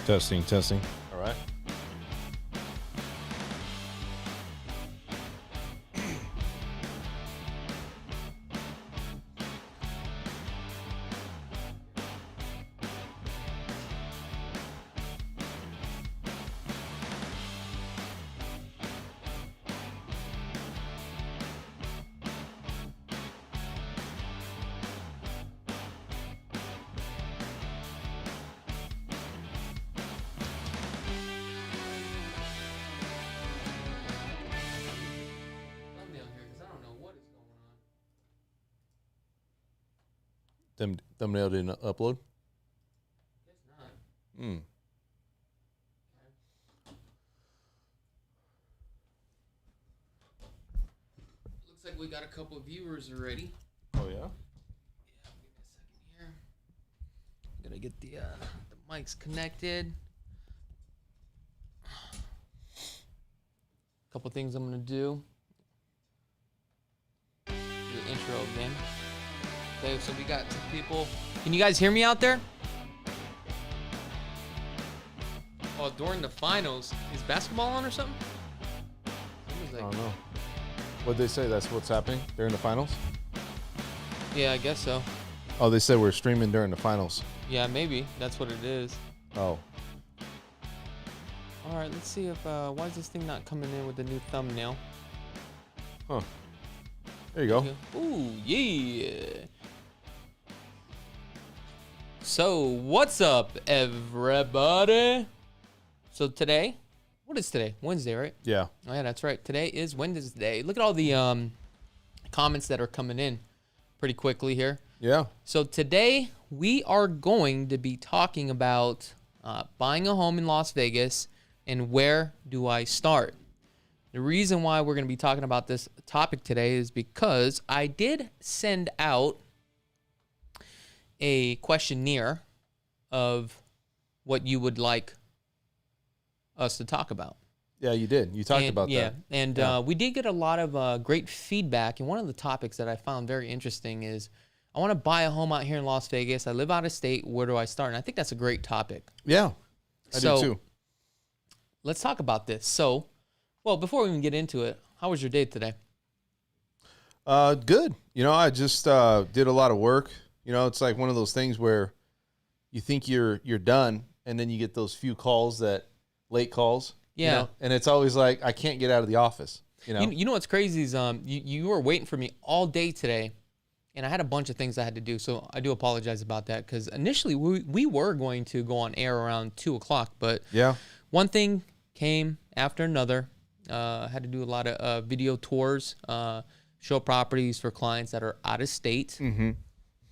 Testing, testing. All right. Thumbnail didn't upload? Guess not. Hmm. Looks like we got a couple of viewers already. Oh, yeah? Yeah, give me a second here. I'm gonna get the mics connected. Couple things I'm gonna do. The intro again. Okay, so we got some people. Can you guys hear me out there? Oh, during the finals, is basketball on or something? I don't know. What'd they say? That's what's happening during the finals? Yeah, I guess so. Oh, they said we're streaming during the finals. Yeah, maybe. That's what it is. Oh. All right, let's see if, why is this thing not coming in with the new thumbnail? Huh. There you go. Ooh, yeah. So, what's up, everybody? So today, what is today? Wednesday, right? Yeah. Oh, yeah, that's right. Today is Wednesday. Look at all the comments that are coming in pretty quickly here. Yeah. So today, we are going to be talking about buying a home in Las Vegas and where do I start. The reason why we're going to be talking about this topic today is because I did send out a questionnaire of what you would like us to talk about. Yeah, you did. You talked about that. And we did get a lot of great feedback. And one of the topics that I found very interesting is I want to buy a home out here in Las Vegas. I live out of state. Where do I start? And I think that's a great topic. Yeah, I do too. Let's talk about this. So, well, before we even get into it, how was your day today? Good. You know, I just did a lot of work. You know, it's like one of those things where you think you're done, and then you get those few calls late calls. Yeah. You know? And it's always like, I can't get out of the office. You know, you know what's crazy is you were waiting for me all day today, and I had a bunch of things I had to do. So I do apologize about that because initially we were going to go on air around 2 o'clock, but yeah, one thing came after another. Had to do a lot of video tours, show properties for clients that are out of state. Mm-hmm.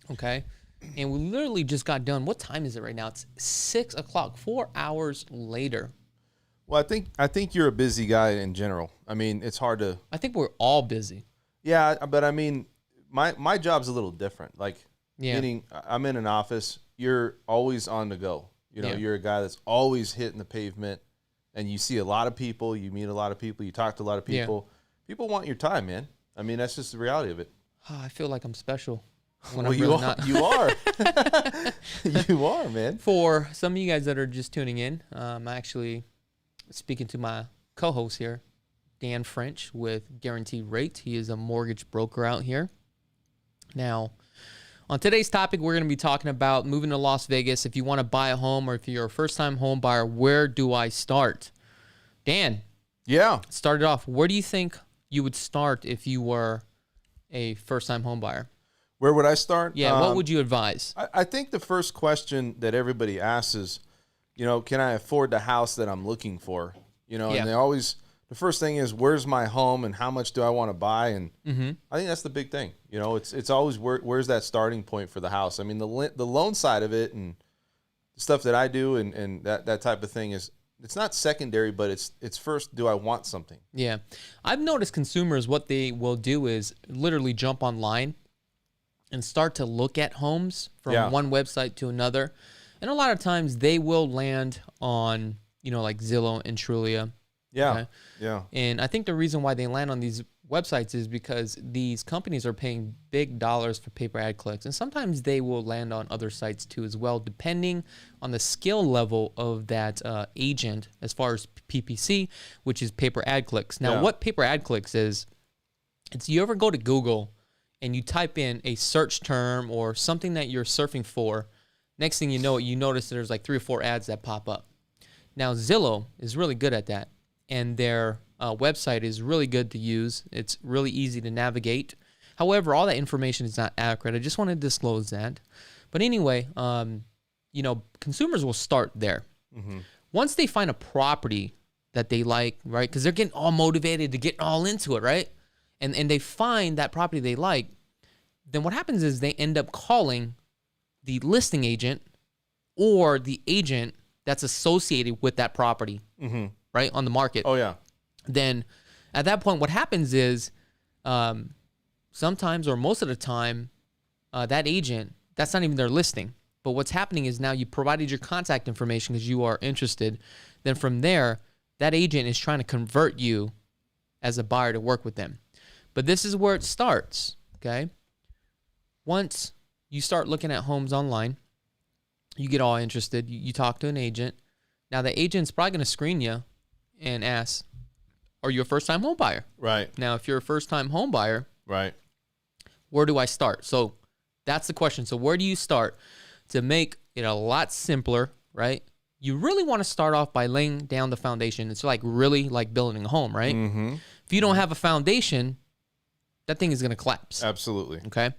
Okay. And we literally just got done. What time is it right now? It's 6 o'clock, 4 hours later. Well, I think you're a busy guy in general. I mean, it's hard to. I think we're all busy. Yeah, but I mean, my job's a little different. Like, Yeah. meaning I'm in an office. You're always on the go. You know, Yeah. you're a guy that's always hitting the pavement, and you see a lot of people. You meet a lot of people. You talk to a lot of people. Yeah. People want your time, man. I mean, that's just the reality of it. I feel like I'm special. When Well, I'm you really are. not. You are. You are, man. For some of you guys that are just tuning in, I'm actually speaking to my co-host here, Dan French with Guaranteed Rate. He is a mortgage broker out here. Now, on today's topic, we're going to be talking about moving to Las Vegas. If you want to buy a home or if you're a first-time home buyer, where do I start? Dan. Yeah. Start it off. Where do you think you would start if you were a first-time home buyer? Where would I start? Yeah, what would you advise? I think the first question that everybody asks is, you know, can I afford the house that I'm looking for? You know, and the first thing is, where's my home and how much do I want to buy? And I think that's the big thing. You know, it's always where's that starting point for the house? I mean, the loan side of it and the stuff that I do and that type of thing is, it's not secondary, but it's first, do I want something? Yeah. I've noticed consumers, what they will do is literally jump online and start to look at homes from one website to another. And a lot of times they will land on, you know, like Zillow and Trulia. Yeah. Okay? Yeah. And I think the reason why they land on these websites is because these companies are paying big dollars for paper ad clicks. And sometimes they will land on other sites too as well, depending on the skill level of that agent as far as PPC, which is paper ad clicks. Now, what paper ad clicks is, it's you ever go to Google and you type in a search term or something that you're surfing for, next thing you know, you notice there's like 3 or 4 ads that pop up. Now, Zillow is really good at that, and their website is really good to use. It's really easy to navigate. However, all that information is not accurate. I just want to disclose that. But anyway, consumers will start there. Mm-hmm. Once they find a property that they like, right, because they're getting all motivated to get all into it, right, and they find that property they like, then what happens is they end up calling the listing agent or the agent that's associated with that property, right, on the market. Oh, yeah. Then at that point, what happens is sometimes or most of the time, that agent, that's not even their listing. But what's happening is now you provided your contact information because you are interested. Then from there, that agent is trying to convert you as a buyer to work with them. But this is where it starts, okay? Once you start looking at homes online, you get all interested. You talk to an agent. Now, the agent's probably going to screen you and ask, are you a first-time home buyer? Right. Now, if you're a first-time home buyer, right, where do I start? So that's the question. So where do you start? To make it a lot simpler, right? You really want to start off by laying down the foundation. It's like really like building a home, right? Mm-hmm. If you don't have a foundation, that thing is going to collapse. Absolutely. Okay.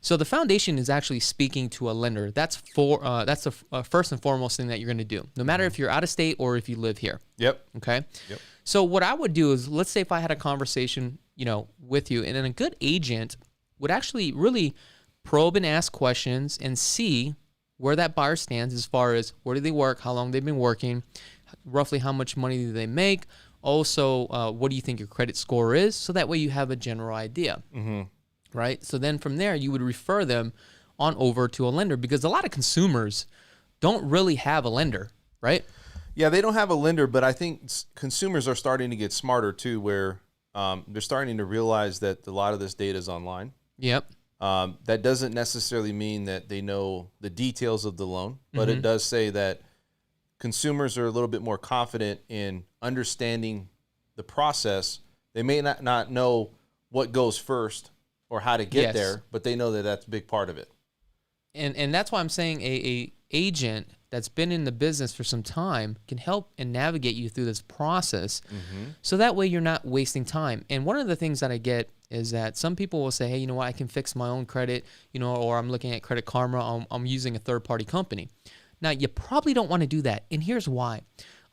So the foundation is actually speaking to a lender. That's the first and foremost thing that you're going to do, no matter if you're out of state or if you live here. Yep. Okay. Yep. So what I would do is, let's say if I had a conversation, with you, and then a good agent would actually really probe and ask questions and see where that buyer stands as far as where do they work, how long they've been working, roughly how much money do they make, also what do you think your credit score is, so that way you have a general idea. Mm-hmm. Right? So then from there, you would refer them on over to a lender, because a lot of consumers don't really have a lender, right? Yeah, they don't have a lender, but I think consumers are starting to get smarter too, where they're starting to realize that a lot of this data is online. Yep. That doesn't necessarily mean that they know the details of the loan, but Mm-hmm. it does say that consumers are a little bit more confident in understanding the process. They may not know what goes first or how to get there, but they know that that's a big part of it. And that's why I'm saying a agent that's been in the business for some time can help and navigate you through this process. Mm-hmm. So that way you're not wasting time. And one of the things that I get is that some people will say, hey, you know what, I can fix my own credit, or I'm looking at Credit Karma, I'm using a third-party company. Now, you probably don't want to do that. And here's why.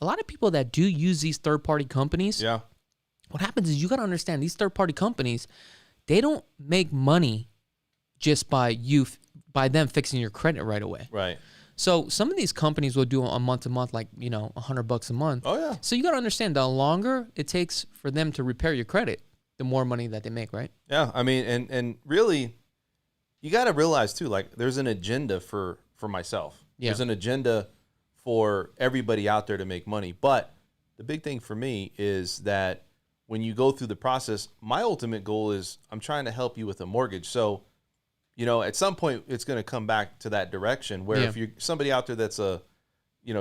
A lot of people that do use these third-party companies, what happens is you got to understand these third-party companies, they don't make money just by them fixing your credit right away. Right. So some of these companies will do a month to month, like, $100 a month. Oh, yeah. So you got to understand, the longer it takes for them to repair your credit, the more money that they make, right? Yeah. I mean, and really, you got to realize too, like, there's an agenda for myself. Yeah. There's an agenda for everybody out there to make money. But the big thing for me is that when you go through the process, my ultimate goal is I'm trying to help you with a mortgage. So, at some point it's going to come back to that direction where if you're somebody out there that's a,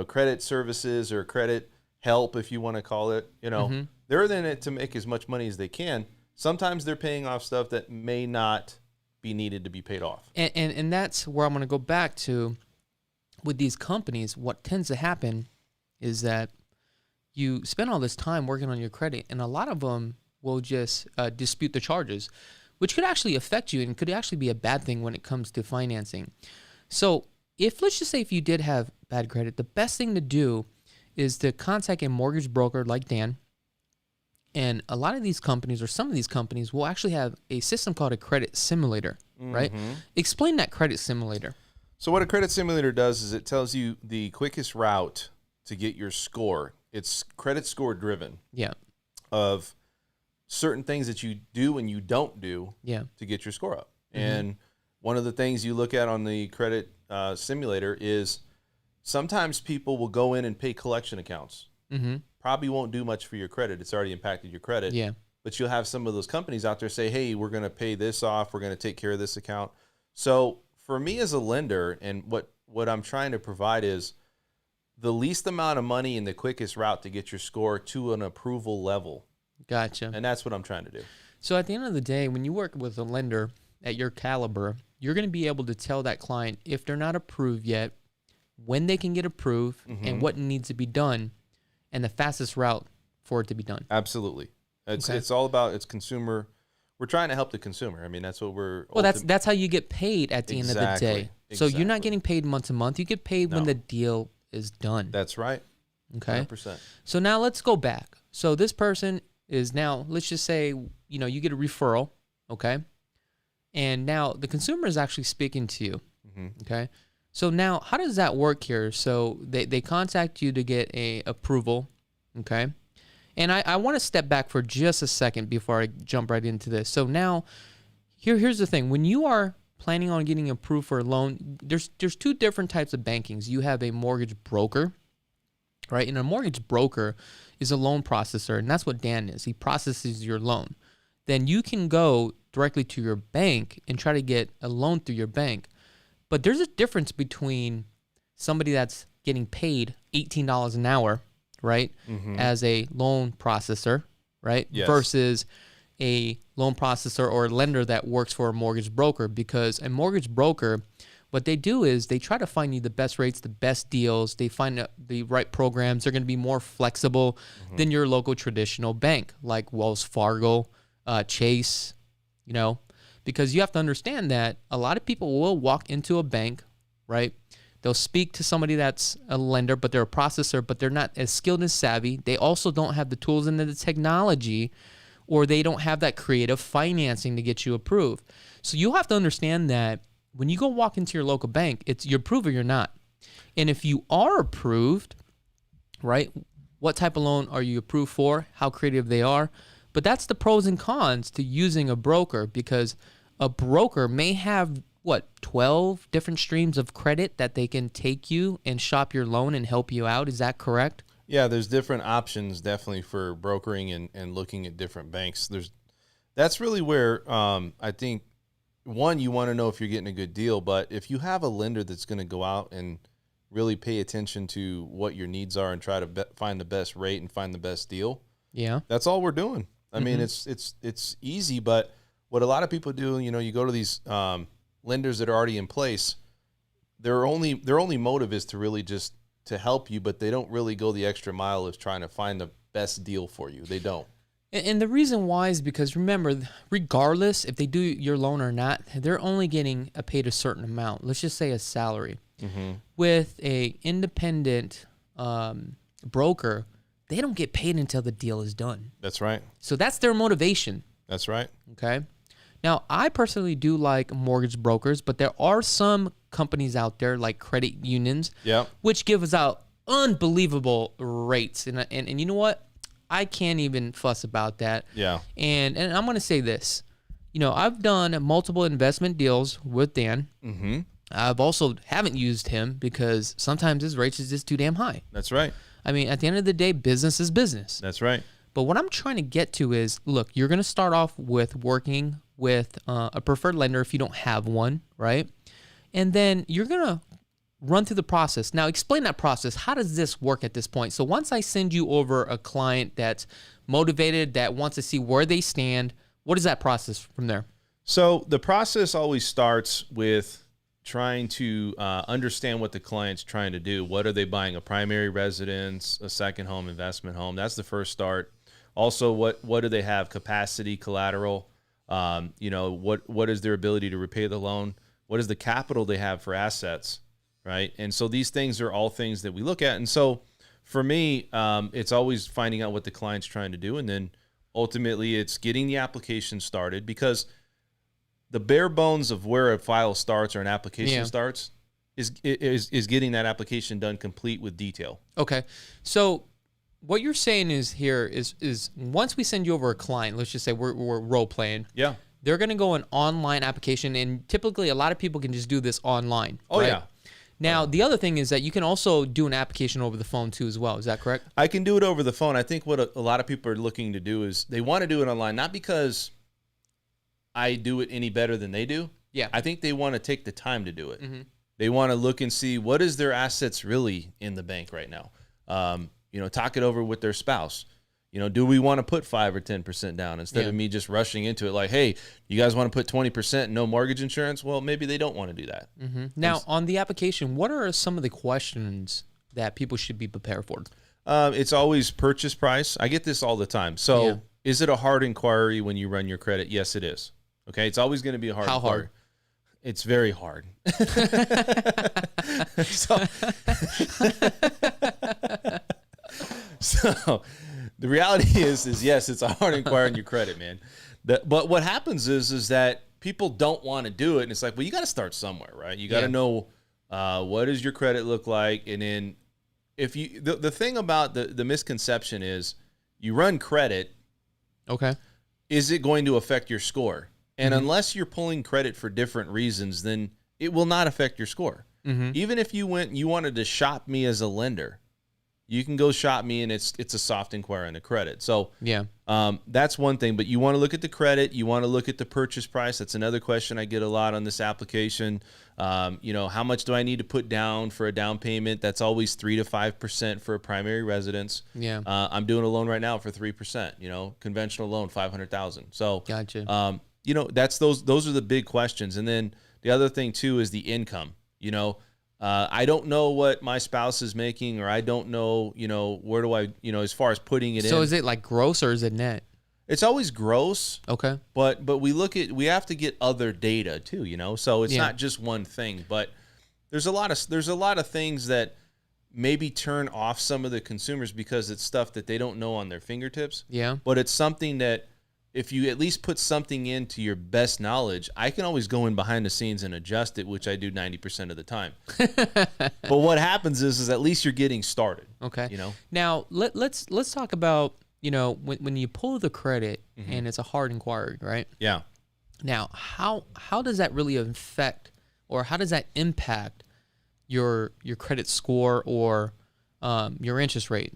credit services or credit help, if you want to call it, they're in it to make as much money as they can. Sometimes they're paying off stuff that may not be needed to be paid off. And that's where I'm going to go back to with these companies. What tends to happen is that you spend all this time working on your credit, and a lot of them will just dispute the charges, which could actually affect you and could actually be a bad thing when it comes to financing. So let's just say if you did have bad credit, the best thing to do is to contact a mortgage broker like Dan. And a lot of these companies, or some of these companies, will actually have a system called a credit simulator, right? Explain that credit simulator. So what a credit simulator does is it tells you the quickest route to get your score. It's credit score driven. Yeah. Of certain things that you do and you don't do to get your score up. Mm-hmm. And one of the things you look at on the credit simulator is sometimes people will go in and pay collection accounts. probably won't do much for your credit. It's already impacted your credit. Yeah. But you'll have some of those companies out there say, hey, we're going to pay this off. We're going to take care of this account. So for me as a lender, and what I'm trying to provide is the least amount of money and the quickest route to get your score to an approval level. Gotcha. And that's what I'm trying to do. So at the end of the day, when you work with a lender at your caliber, you're going to be able to tell that client if they're not approved yet, when they can get approved, and what needs to be done, and the fastest route for it to be done. Absolutely. It's all about it's consumer. We're trying to help the consumer. I mean, that's what we're. Well, that's how you get paid at the end of the day. So you're not getting paid month to month. You get paid when the deal is done. That's right. Okay. 100%. So now let's go back. So this person is now, let's just say, you get a referral, okay? And now the consumer is actually speaking to you, okay? So now how does that work here? So they contact you to get a approval, okay? And I want to step back for just a second before I jump right into this. So now here's the thing. When you are planning on getting approved for a loan, there's two different types of bankings. You have a mortgage broker, right? And a mortgage broker is a loan processor, and that's what Dan is. He processes your loan. Then you can go directly to your bank and try to get a loan through your bank. But there's a difference between somebody that's getting paid $18 an hour, right, as a loan processor, right, versus a loan processor or a lender that works for a mortgage broker. Because a mortgage broker, what they do is they try to find you the best rates, the best deals. They find the right programs. They're going to be more flexible than your local traditional bank like Wells Fargo, Chase, because you have to understand that a lot of people will walk into a bank, right? They'll speak to somebody that's a lender, but they're a processor, but they're not as skilled and savvy. They also don't have the tools and the technology, or they don't have that creative financing to get you approved. So you have to understand that when you go walk into your local bank, it's you're approved or you're not. And if you are approved, right, what type of loan are you approved for, how creative they are. But that's the pros and cons to using a broker, because a broker may have, 12 different streams of credit that they can take you and shop your loan and help you out. Is that correct? Yeah, there's different options definitely for brokering and looking at different banks. That's really where I think, one, you want to know if you're getting a good deal, but if you have a lender that's going to go out and really pay attention to what your needs are and try to find the best rate and find the best deal, that's all we're doing. I mean, it's easy, but what a lot of people do, you go to these lenders that are already in place, their only motive is to really just to help you, but they don't really go the extra mile of trying to find the best deal for you. They don't. And the reason why is because, remember, regardless if they do your loan or not, they're only getting paid a certain amount. Let's just say a salary. With a independent broker, they don't get paid until the deal is done. That's right. So that's their motivation. That's right. Okay. Now, I personally do like mortgage brokers, but there are some companies out there like credit unions, which give us out unbelievable rates. And you know what? I can't even fuss about that. Yeah. And I'm going to say this. I've done multiple investment deals with Dan. I've also haven't used him because sometimes his rates is just too damn high. That's right. I mean, at the end of the day, business is business. That's right. But what I'm trying to get to is, look, you're going to start off with working with a preferred lender if you don't have one, right? And then you're going to run through the process. Now, explain that process. How does this work at this point? So once I send you over a client that's motivated, that wants to see where they stand, what is that process from there? So the process always starts with trying to understand what the client's trying to do. What are they buying? A primary residence, a second home, investment home? That's the first start. Also, what do they have? Capacity, collateral. What is their ability to repay the loan? What is the capital they have for assets, right? And so these things are all things that we look at. And so for me, it's always finding out what the client's trying to do, and then ultimately it's getting the application started, because the bare bones of where a file starts or an application starts is getting that application done complete with detail. Okay. So what you're saying is once we send you over a client, let's just say we're role playing. Yeah. They're going to go an online application, and typically a lot of people can just do this online. Oh, right? Yeah. Now, the other thing is that you can also do an application over the phone too as well. Is that correct? I can do it over the phone. I think what a lot of people are looking to do is they want to do it online, not because I do it any better than they do. Yeah. I think they want to take the time to do it. They want to look and see what is their assets really in the bank right now. Talk it over with their spouse. Do we want to put 5 or 10% down instead of me just rushing into it like, hey, you guys want to put 20% no mortgage insurance? Well, maybe they don't want to do that. Now, on the application, what are some of the questions that people should be prepared for? It's always purchase price. I get this all the time. So is it a hard inquiry when you run your credit? Yes, it is. Okay, it's always going to be a hard inquiry. How hard? It's very hard. So the reality is yes, it's a hard inquiry on your credit, man. But what happens is that people don't want to do it, and it's like, well, you got to start somewhere, right? You got to know what does your credit look like, and then if you the thing about the misconception is you run credit. Okay. Is it going to affect your score? And unless you're pulling credit for different reasons, then it will not affect your score. Even if you wanted to shop me as a lender, you can go shop me, and it's a soft inquiry on the credit. So that's one thing. But you want to look at the credit. You want to look at the purchase price. That's another question I get a lot on this application. How much do I need to put down for a down payment? That's always 3 to 5% for a primary residence. Yeah. I'm doing a loan right now for 3%. Conventional loan, $500,000. So gotcha. That's those are the big questions. And then the other thing too is the income. I don't know what my spouse is making, or I don't know, where do I, as far as putting it in. So is it like gross or is it net? It's always gross. Okay. But we have to get other data too, so it's not just one thing, but there's a lot of things that maybe turn off some of the consumers because it's stuff that they don't know on their fingertips. Yeah. But it's something that if you at least put something into your best knowledge, I can always go in behind the scenes and adjust it, which I do 90% of the time. But what happens is at least you're getting started. Okay. Now let's talk about, when you pull the credit and it's a hard inquiry, right? Yeah. Now, how does that really affect, or how does that impact your credit score or your interest rate?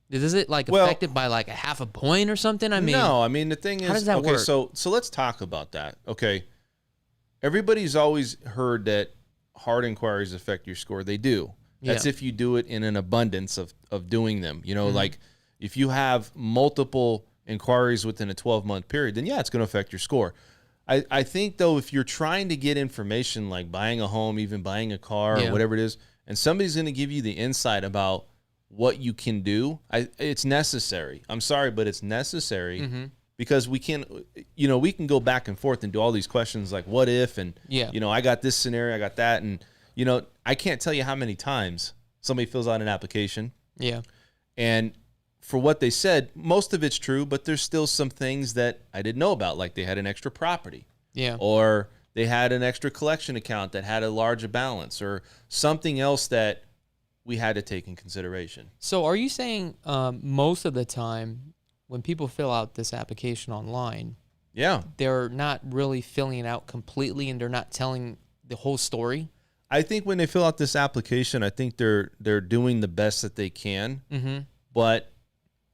Is it affected by a half a point or something? No. The thing is, how does that work? So let's talk about that. Okay, everybody's always heard that hard inquiries affect your score. They do. That's if you do it in an abundance of doing them. Like if you have multiple inquiries within a 12-month period, then it's going to affect your score. I think though, if you're trying to get information like buying a home, even buying a car or whatever it is, and somebody's going to give you the insight about what you can do, it's necessary. I'm sorry, but it's necessary because we can go back and forth and do all these questions like what if, and I got this scenario, I got that, and I can't tell you how many times somebody fills out an application. Yeah. And for what they said, most of it's true, but there's still some things that I didn't know about, like they had an extra property. Yeah. Or they had an extra collection account that had a larger balance, or something else that we had to take in consideration. So are you saying most of the time when people fill out this application online, they're not really filling it out completely and they're not telling the whole story? I think when they fill out this application, I think they're doing the best that they can. But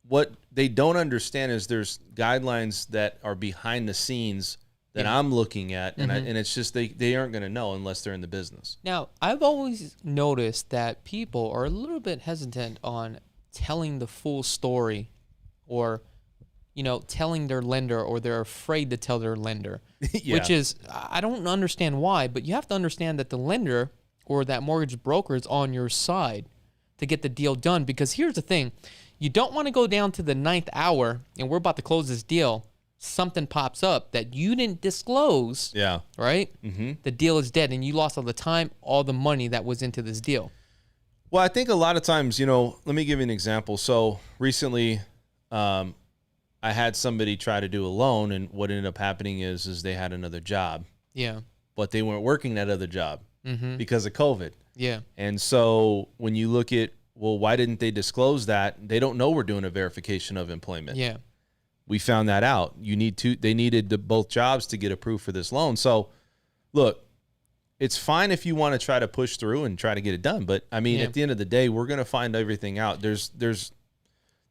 what they don't understand is there's guidelines that are behind the scenes that I'm looking at, and it's just they aren't going to know unless they're in the business. Now, I've always noticed that people are a little bit hesitant on telling the full story, or telling their lender, or they're afraid to tell their lender, which is, I don't understand why, but you have to understand that the lender or that mortgage broker is on your side to get the deal done. Because here's the thing, you don't want to go down to the 9th hour and we're about to close this deal, something pops up that you didn't disclose, right? The deal is dead and you lost all the time, all the money that was into this deal. Well, I think a lot of times, let me give you an example. So recently, I had somebody try to do a loan, and what ended up happening is they had another job. Yeah. But they weren't working that other job because of COVID. Yeah. And so when you look at, well, why didn't they disclose that? They don't know we're doing a verification of employment. Yeah. We found that out. They needed both jobs to get approved for this loan. So look, it's fine if you want to try to push through and try to get it done. But I mean, at the end of the day, we're going to find everything out. There's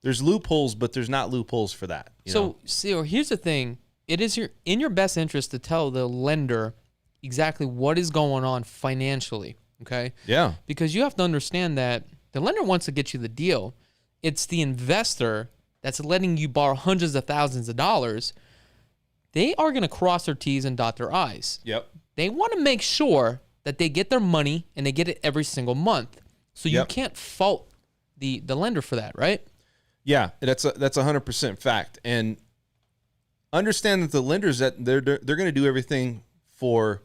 loopholes, but there's not loopholes for that. So here's the thing. It is in your best interest to tell the lender exactly what is going on financially, okay? Yeah. Because you have to understand that the lender wants to get you the deal. It's the investor that's letting you borrow hundreds of thousands of dollars. They are going to cross their T's and dot their I's. Yep. They want to make sure that they get their money and they get it every single month. So you can't fault the lender for that, right? Yeah, that's 100% fact. And understand that the lenders, that they're going to do everything for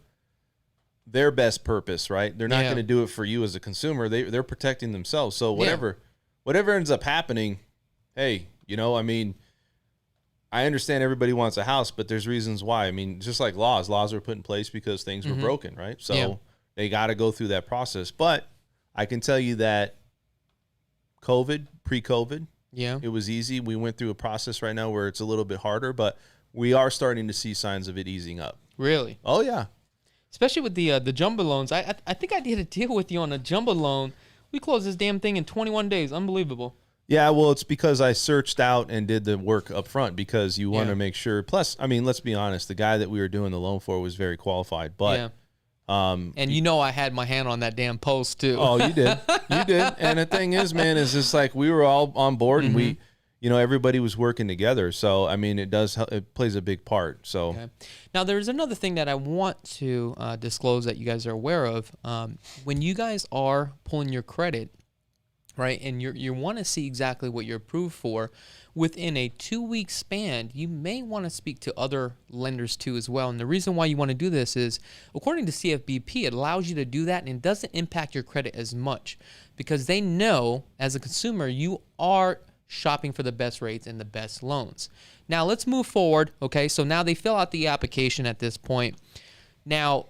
their best purpose, right? They're not going to do it for you as a consumer. They're protecting themselves. So whatever ends up happening, hey, I mean, I understand everybody wants a house, but there's reasons why. I mean, just like laws are put in place because things were broken, right? So they got to go through that process. But I can tell you that pre-COVID, it was easy. We went through a process right now where it's a little bit harder, but we are starting to see signs of it easing up. Really? Oh, yeah. Especially with the jumbo loans. I think I did a deal with you on a jumbo loan. We closed this damn thing in 21 days. Unbelievable. Yeah, well, it's because I searched out and did the work up front because you want to make sure. Plus, I mean, let's be honest. The guy that we were doing the loan for was very qualified. But, and I had my hand on that damn post too. Oh, you did. You did. And the thing is, man, is just like we were all on board and we, everybody was working together. So, I mean, it plays a big part. So now there's another thing that I want to disclose that you guys are aware of. When you guys are pulling your credit, right, and you want to see exactly what you're approved for, within a 2-week span, you may want to speak to other lenders too as well. And the reason why you want to do this is, according to CFBP, it allows you to do that and it doesn't impact your credit as much because they know as a consumer you are shopping for the best rates and the best loans. Now let's move forward. Okay, so now they fill out the application at this point. Now,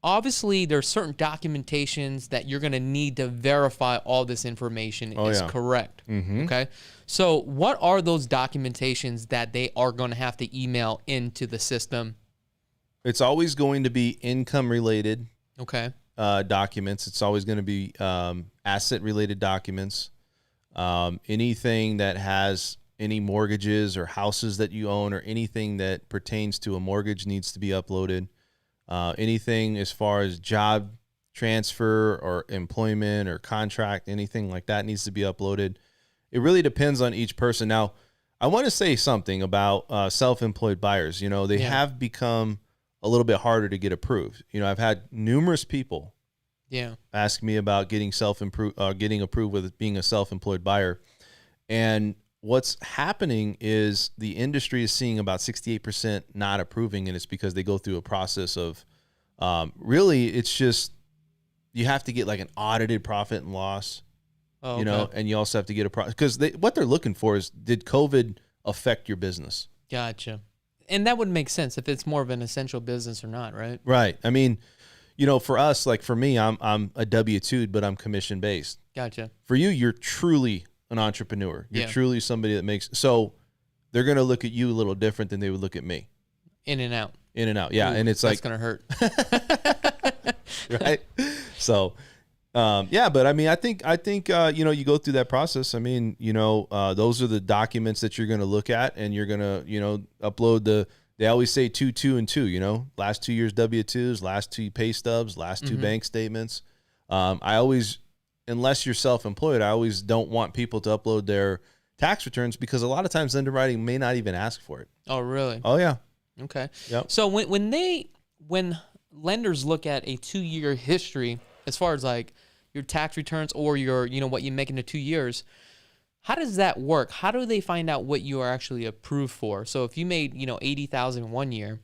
obviously, there's certain documentations that you're going to need to verify all this information is correct. Okay, so what are those documentations that they are going to have to email into the system? It's always going to be income-related documents. It's always going to be asset-related documents. Anything that has any mortgages or houses that you own or anything that pertains to a mortgage needs to be uploaded. Anything as far as job transfer or employment or contract, anything like that needs to be uploaded. It really depends on each person. Now, I want to say something about self-employed buyers. They have become a little bit harder to get approved. I've had numerous people ask me about getting approved with being a self-employed buyer. And what's happening is the industry is seeing about 68% not approving, and it's because they go through a process of really it's just you have to get like an audited profit and loss, and you also have to get a because what they're looking for is, did COVID affect your business? Gotcha. And that would make sense if it's more of an essential business or not, right? Right. I mean, for us, like for me, I'm a W-2, but I'm commission based. Gotcha. For you, you're truly an entrepreneur. You're truly somebody that makes, so they're going to look at you a little different than they would look at me. In and out. Yeah. Ooh, and it's that's going to hurt. Right. So, but I mean, I think, you go through that process. I mean, those are the documents that you're going to look at and you're going to, upload they always say 2, 2, and 2, last 2 years W-2s, last 2 pay stubs, last 2 bank statements. Unless you're self-employed, I always don't want people to upload their tax returns because a lot of times underwriting may not even ask for it. Oh, really? Oh, yeah. Okay. Yep. So when lenders look at a 2-year history, as far as like your tax returns or your, what you make in the 2 years, how does that work? How do they find out what you are actually approved for? So if you made, $80,000 one year,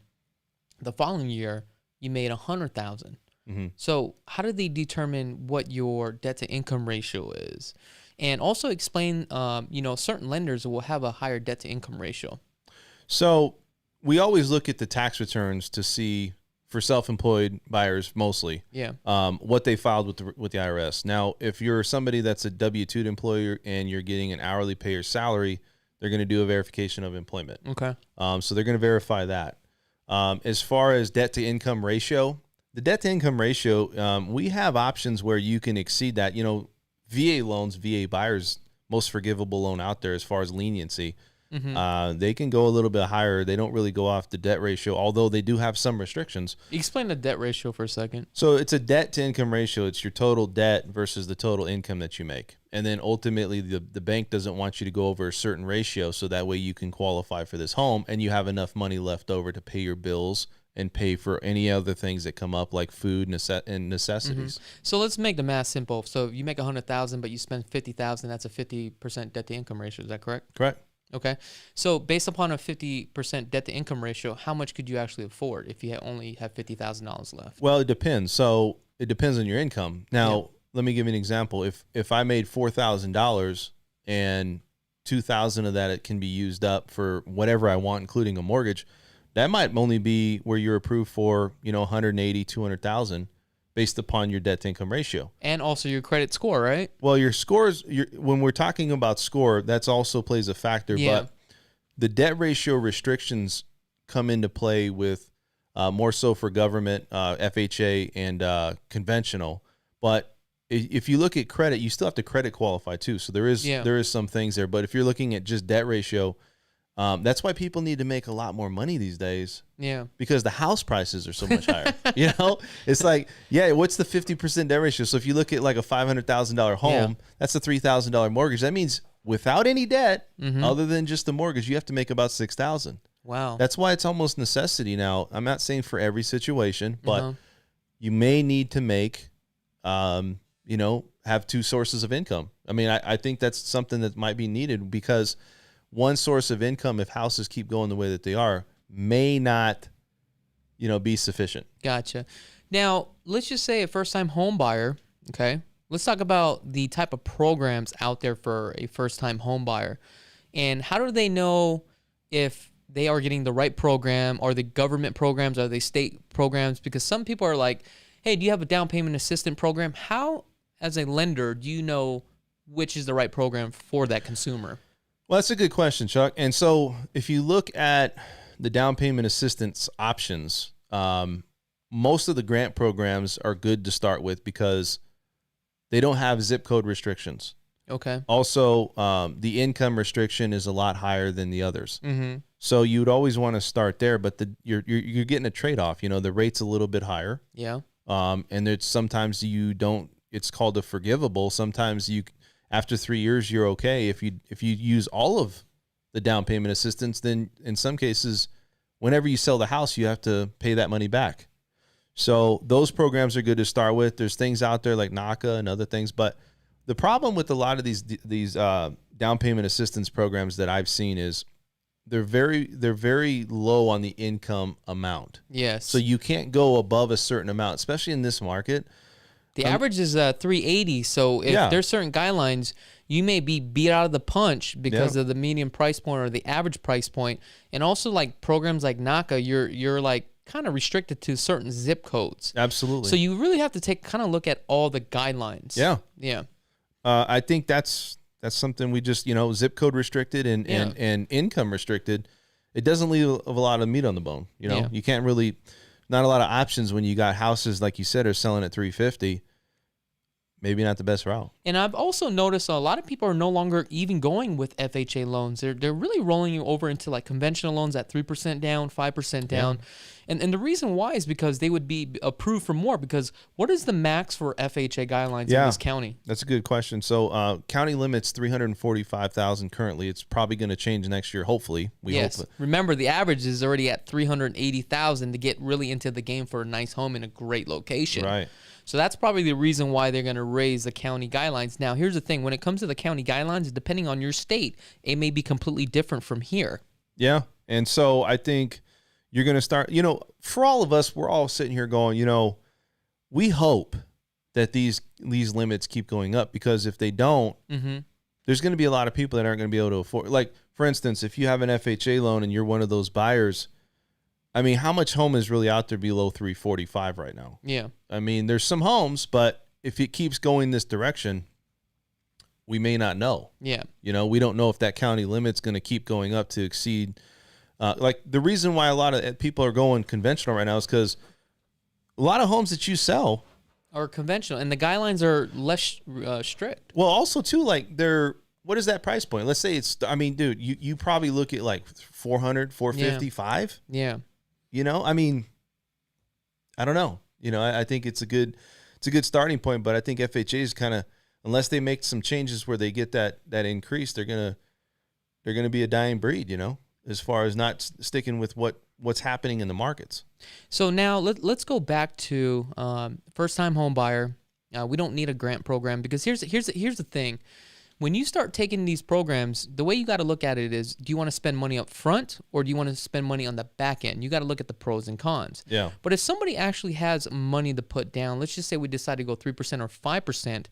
the following year you made $100,000. So how do they determine what your debt to income ratio is? And also explain, certain lenders will have a higher debt to income ratio. So we always look at the tax returns to see, for self-employed buyers mostly, what they filed with the IRS. Now, if you're somebody that's a W-2 employer and you're getting an hourly pay or salary, they're going to do a verification of employment. Okay. So they're going to verify that. As far as debt to income ratio, the debt to income ratio, we have options where you can exceed that. VA loans, VA buyers, most forgivable loan out there as far as leniency. They can go a little bit higher. They don't really go off the debt ratio, although they do have some restrictions. Explain the debt ratio for a second. So it's a debt to income ratio. It's your total debt versus the total income that you make. And then ultimately the bank doesn't want you to go over a certain ratio, so that way you can qualify for this home and you have enough money left over to pay your bills and pay for any other things that come up, like food and necessities. So let's make the math simple. So if you make $100,000, but you spend $50,000, that's a 50% debt to income ratio. Is that correct? Correct. Okay. So based upon a 50% debt to income ratio, how much could you actually afford if you only have $50,000 left? Well, it depends. So it depends on your income. Now, let me give you an example. If I made $4,000 and $2,000 of that it can be used up for whatever I want, including a mortgage, that might only be where you're approved for, 180, 200,000 based upon your debt to income ratio. And also your credit score, right? Well, your scores, when we're talking about score, that's also plays a factor. Yeah. But the debt ratio restrictions come into play with more so for government, FHA, and conventional. But if you look at credit, you still have to credit qualify too. So there is some things there. But if you're looking at just debt ratio, that's why people need to make a lot more money these days. Yeah. Because the house prices are so much higher. It's like, what's the 50% debt ratio? So if you look at like a $500,000 home, that's a $3,000 mortgage. That means without any debt, other than just the mortgage, you have to make about $6,000. Wow. That's why it's almost necessity now. I'm not saying for every situation, but you may need to make, have two sources of income. I mean, I think that's something that might be needed, because one source of income, if houses keep going the way that they are, may not, be sufficient. Gotcha. Now, let's just say a first-time home buyer, okay? Let's talk about the type of programs out there for a first-time home buyer. And how do they know if they are getting the right program? Are they government programs? Are they state programs? Because some people are like, hey, do you have a down payment assistance program? How, as a lender, do you know which is the right program for that consumer? Well, that's a good question, Chuck. And so if you look at the down payment assistance options, most of the grant programs are good to start with because they don't have zip code restrictions. Okay. Also, the income restriction is a lot higher than the others. Mm-hmm. So you'd always want to start there, but you're getting a trade-off. The rate's a little bit higher. Yeah. And it's sometimes it's called a forgivable. Sometimes after 3 years, you're okay. If you use all of the down payment assistance, then in some cases, whenever you sell the house, you have to pay that money back. So those programs are good to start with. There's things out there like NACA and other things, but the problem with a lot of these down payment assistance programs that I've seen is they're very low on the income amount. Yes. So you can't go above a certain amount, especially in this market. The average is $380. So if there's certain guidelines, you may be beat out of the punch because of the median price point or the average price point. And also like programs like NACA, you're like kind of restricted to certain zip codes. Absolutely. So you really have to kind of look at all the guidelines. Yeah. Yeah. I think that's something we just, zip code restricted and income restricted. It doesn't leave a lot of meat on the bone. You can't really, not a lot of options when you got houses, like you said, are selling at $350. Maybe not the best route. And I've also noticed a lot of people are no longer even going with FHA loans. They're really rolling you over into like conventional loans at 3% down, 5% down. And the reason why is because they would be approved for more, because what is the max for FHA guidelines in this county? That's a good question. So county limits $345,000 currently. It's probably going to change next year, hopefully. We hope. Remember, the average is already at $380,000 to get really into the game for a nice home in a great location. Right. So that's probably the reason why they're going to raise the county guidelines. Now, here's the thing. When it comes to the county guidelines, depending on your state, it may be completely different from here. Yeah. And so I think you're going to start, for all of us, we're all sitting here going, we hope that these limits keep going up, because if they don't, there's going to be a lot of people that aren't going to be able to afford. Like, for instance, if you have an FHA loan and you're one of those buyers, I mean, how much home is really out there below 345 right now? Yeah. I mean, there's some homes, but if it keeps going this direction, we may not know. Yeah. We don't know if that county limit's going to keep going up to exceed. Like the reason why a lot of people are going conventional right now is because a lot of homes that you sell are conventional, and the guidelines are less strict. Well, also too, like what is that price point? Let's say it's, I mean, dude, you probably look at like 400, 450, 5. Yeah. You know, I mean, I don't know. You know, I think it's a good starting point, but I think FHA is kind of, unless they make some changes where they get that increase, they're gonna be a dying breed, you know, as far as not sticking with what's happening in the markets. So now let's go back to first time home buyer. We don't need a grant program, because here's the thing. When you start taking these programs, the way you got to look at it is, do you want to spend money up front, or do you want to spend money on the back end? You got to look at the pros and cons. Yeah. But if somebody actually has money to put down, let's just say we decide to go 3% or 5%,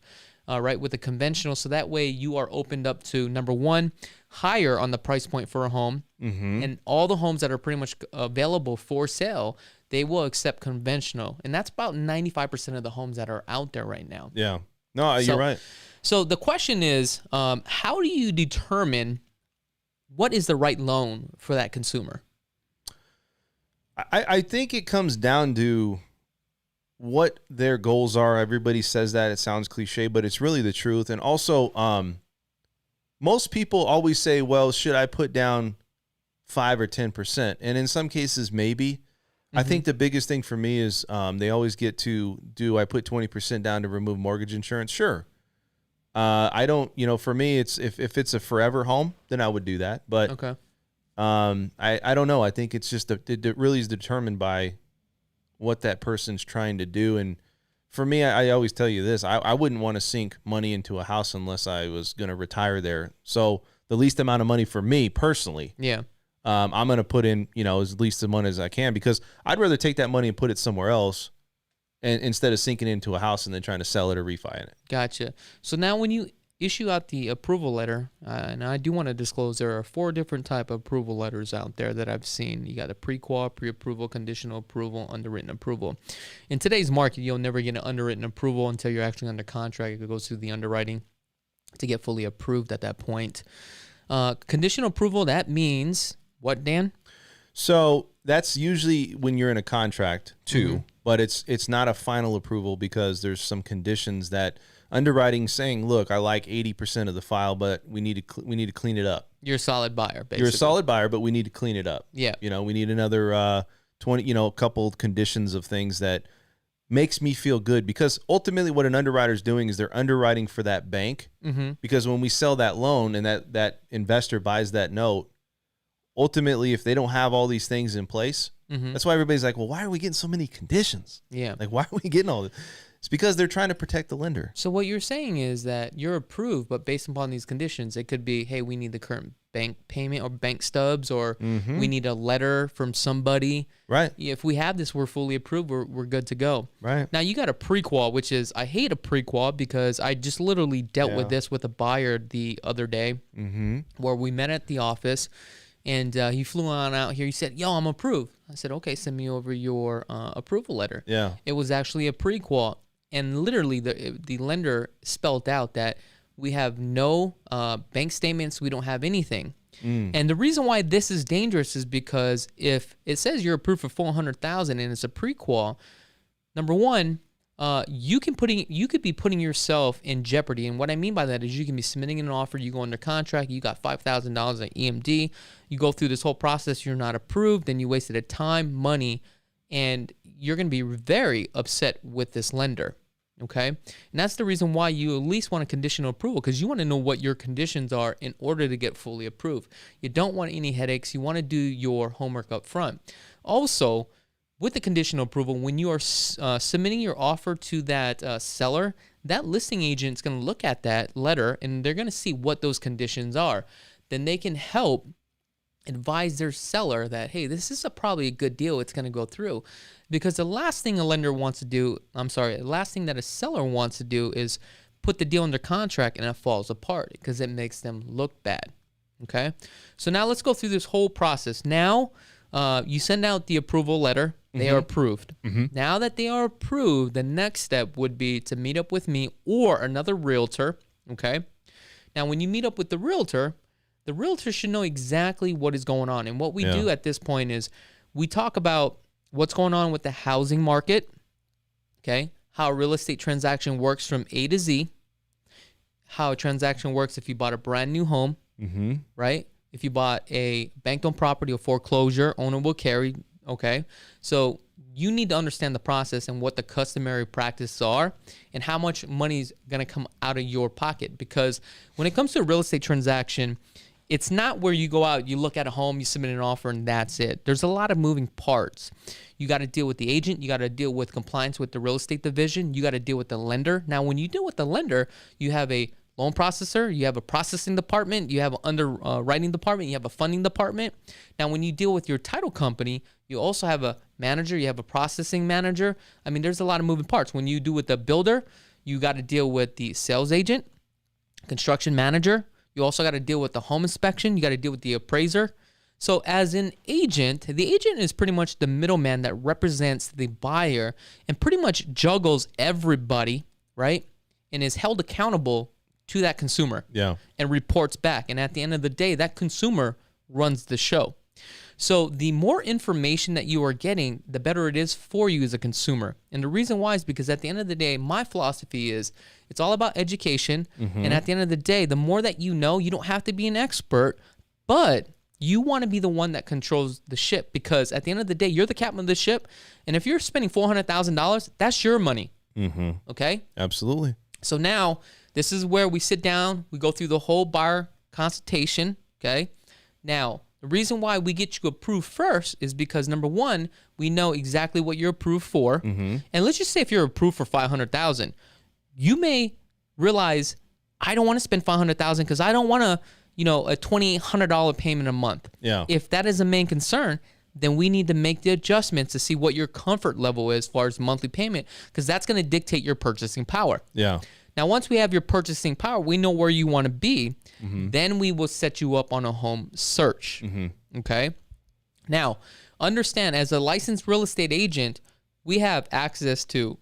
right, with a conventional, so that way you are opened up to, number one, higher on the price point for a home, and all the homes that are pretty much available for sale, they will accept conventional, and that's about 95% of the homes that are out there right now. Yeah. No, you're right. So the question is, how do you determine what is the right loan for that consumer? I think it comes down to what their goals are. Everybody says that. It sounds cliche, but it's really the truth. And also, most people always say, well, should I put down 5 or 10%? And in some cases, maybe. I think the biggest thing for me is they always get to, do I put 20% down to remove mortgage insurance? Sure. I don't, you know, for me, it's if it's a forever home, then I would do that. But okay. I don't know. I think it's just it really is determined by what that person's trying to do. And for me, I always tell you this: I wouldn't want to sink money into a house unless I was going to retire there. So the least amount of money for me personally, I'm going to put in, you know, as least the money as I can, because I'd rather take that money and put it somewhere else, and instead of sinking into a house and then trying to sell it or refi it. Gotcha. So now when you issue out the approval letter, and I do want to disclose there are 4 different type of approval letters out there that I've seen. You got a pre-qual, pre-approval, conditional approval, underwritten approval. In today's market, you'll never get an underwritten approval until you're actually under contract. It goes through the underwriting to get fully approved at that point. Conditional approval, that means what, Dan? So that's usually when you're in a contract too, but it's not a final approval, because there's some conditions that underwriting saying, look, I like 80% of the file, but we need to clean it up. You're a solid buyer, basically. You're a solid buyer, but we need to clean it up. Yeah. You know, we need another 20, you know, a couple conditions of things that makes me feel good, because ultimately what an underwriter's doing is they're underwriting for that bank, because when we sell that loan and that investor buys that note, ultimately, if they don't have all these things in place, that's why everybody's like, well, why are we getting so many conditions? Yeah. Like, why are we getting all this? It's because they're trying to protect the lender. So what you're saying is that you're approved, but based upon these conditions, it could be, hey, we need the current bank payment or bank stubs, or we need a letter from somebody. Right. If we have this, we're fully approved, we're good to go. Right. Now, you got a pre-qual, which is, I hate a pre-qual, because I just literally dealt with this with a buyer the other day, where we met at the office. And he flew on out here. He said, yo, I'm approved. I said, okay, send me over your approval letter. Yeah. It was actually a pre-qual. And literally the lender spelled out that we have no bank statements. We don't have anything. And the reason why this is dangerous is because if it says you're approved for $400,000 and it's a pre-qual, number one, you could be putting yourself in jeopardy. And what I mean by that is you can be submitting an offer, you go under contract, you got $5,000 at EMD, you go through this whole process, you're not approved, then you wasted a time, money, and you're going to be very upset with this lender. Okay? And that's the reason why you at least want a conditional approval, because you want to know what your conditions are in order to get fully approved. You don't want any headaches. You want to do your homework up front. Also, with the conditional approval, when you are submitting your offer to that seller, that listing agent is going to look at that letter and they're going to see what those conditions are. Then they can help advise their seller that, hey, this is probably a good deal. It's going to go through. Because the last thing the last thing that a seller wants to do is put the deal under contract and it falls apart, because it makes them look bad. Okay? So now let's go through this whole process. Now, you send out the approval letter. They are approved. Now that they are approved, the next step would be to meet up with me or another realtor, okay? Now, when you meet up with the realtor should know exactly what is going on. And what we do at this point is we talk about what's going on with the housing market, okay? How a real estate transaction works from A to Z. How a transaction works if you bought a brand new home, right? If you bought a bank-owned property or foreclosure, owner will carry, okay? So you need to understand the process and what the customary practices are and how much money is going to come out of your pocket. Because when it comes to a real estate transaction, it's not where you go out, you look at a home, you submit an offer, and that's it. There's a lot of moving parts. You got to deal with the agent. You got to deal with compliance with the real estate division. You got to deal with the lender. Now, when you deal with the lender, you have a loan processor, you have a processing department, you have an underwriting department, you have a funding department. Now, when you deal with your title company, you also have a manager, you have a processing manager. I mean, there's a lot of moving parts. When you do with the builder, you got to deal with the sales agent, construction manager. You also got to deal with the home inspection. You got to deal with the appraiser. So as an agent, the agent is pretty much the middleman that represents the buyer and pretty much juggles everybody, right? And is held accountable to that consumer. Yeah. And reports back. And at the end of the day, that consumer runs the show. So the more information that you are getting, the better it is for you as a consumer. And the reason why is because at the end of the day, my philosophy is it's all about education. And at the end of the day, the more that you know, you don't have to be an expert, but you want to be the one that controls the ship, because at the end of the day, you're the captain of the ship. And if you're spending $400,000, that's your money. Okay? Absolutely. So now this is where we sit down, we go through the whole buyer consultation. Okay? Now, the reason why we get you approved first is because, number one, we know exactly what you're approved for. And let's just say if you're approved for $500,000, you may realize, I don't want to spend $500,000 because I don't want to, a $2,800 payment a month. Yeah. If that is a main concern, then we need to make the adjustments to see what your comfort level is as far as monthly payment, because that's going to dictate your purchasing power. Yeah. Now, once we have your purchasing power, we know where you want to be. Then we will set you up on a home search. Okay. Now, understand, as a licensed real estate agent, we have access to,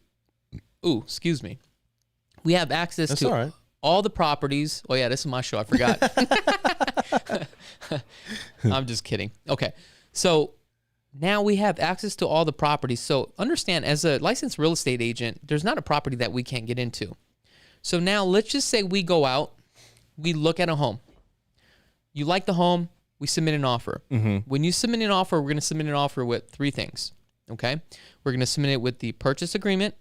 we have access That's to all right. all the properties. Oh yeah, this is my show. I forgot. I'm just kidding. Okay. So now we have access to all the properties. So understand, as a licensed real estate agent, there's not a property that we can't get into. So now let's just say we go out, we look at a home. You like the home, we submit an offer. When you submit an offer, we're going to submit an offer with three things. Okay. We're going to submit it with the purchase agreement,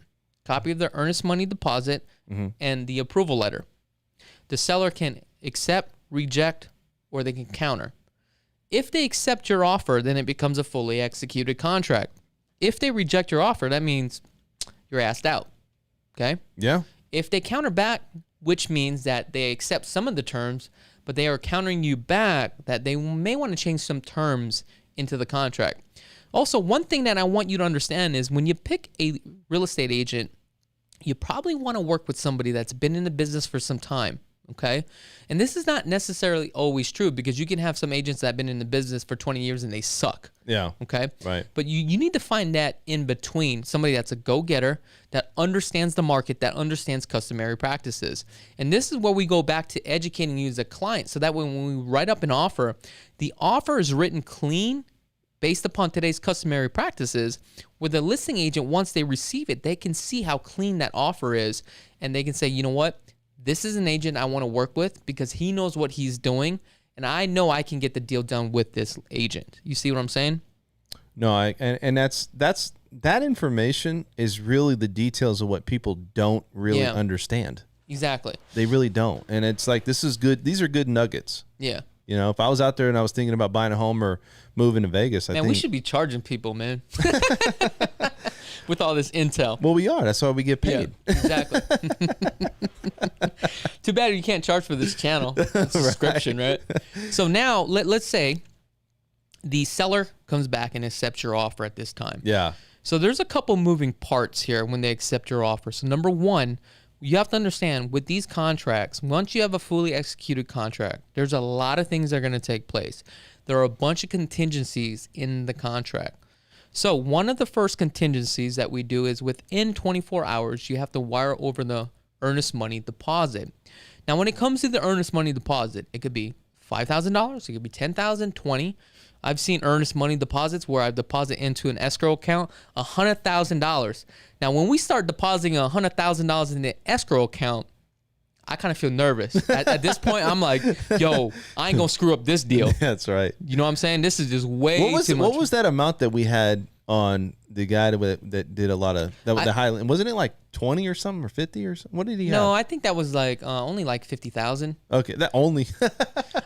copy of the earnest money deposit, and the approval letter. The seller can accept, reject, or they can counter. If they accept your offer, then it becomes a fully executed contract. If they reject your offer, that means you're asked out. Okay? Yeah. If they counter back, which means that they accept some of the terms, but they are countering you back that they may want to change some terms into the contract. Also, one thing that I want you to understand is when you pick a real estate agent, you probably want to work with somebody that's been in the business for some time. Okay. And this is not necessarily always true, because you can have some agents that have been in the business for 20 years and they suck. Yeah. Okay. Right. But you need to find that in between, somebody that's a go-getter, that understands the market, that understands customary practices. And this is where we go back to educating you as a client, so that when we write up an offer, the offer is written clean based upon today's customary practices, where the listing agent, once they receive it, they can see how clean that offer is. And they can say, you know what? This is an agent I want to work with because he knows what he's doing, and I know I can get the deal done with this agent. You see what I'm saying? No, and that's that information is really the details of what people don't really understand. Exactly. They really don't. And it's like, this is good. These are good nuggets. Yeah. If I was out there and I was thinking about buying a home or moving to Vegas, I think we should be charging people, man. With all this intel. Well, we are. That's why we get paid. Yeah, exactly. Too bad you can't charge for this channel. Subscription, right? So now let's say the seller comes back and accepts your offer at this time. Yeah. So there's a couple moving parts here when they accept your offer. So number one, you have to understand, with these contracts, once you have a fully executed contract, there's a lot of things that are going to take place. There are a bunch of contingencies in the contract. So one of the first contingencies that we do is within 24 hours, you have to wire over the earnest money deposit. Now, when it comes to the earnest money deposit, it could be $5,000. It could be $10,000, $20,000. I've seen earnest money deposits where I deposit into an escrow account $100,000. Now, when we start depositing $100,000 in the escrow account, I kind of feel nervous. At this point, I'm like, yo, I ain't going to screw up this deal. That's right. You know what I'm saying? This is just way too much. What was that amount that we had on the guy that did a lot of the Highland? Wasn't it like 20 or something or 50 or something? What did he have? No, I think that was like only like 50,000. Okay, that only.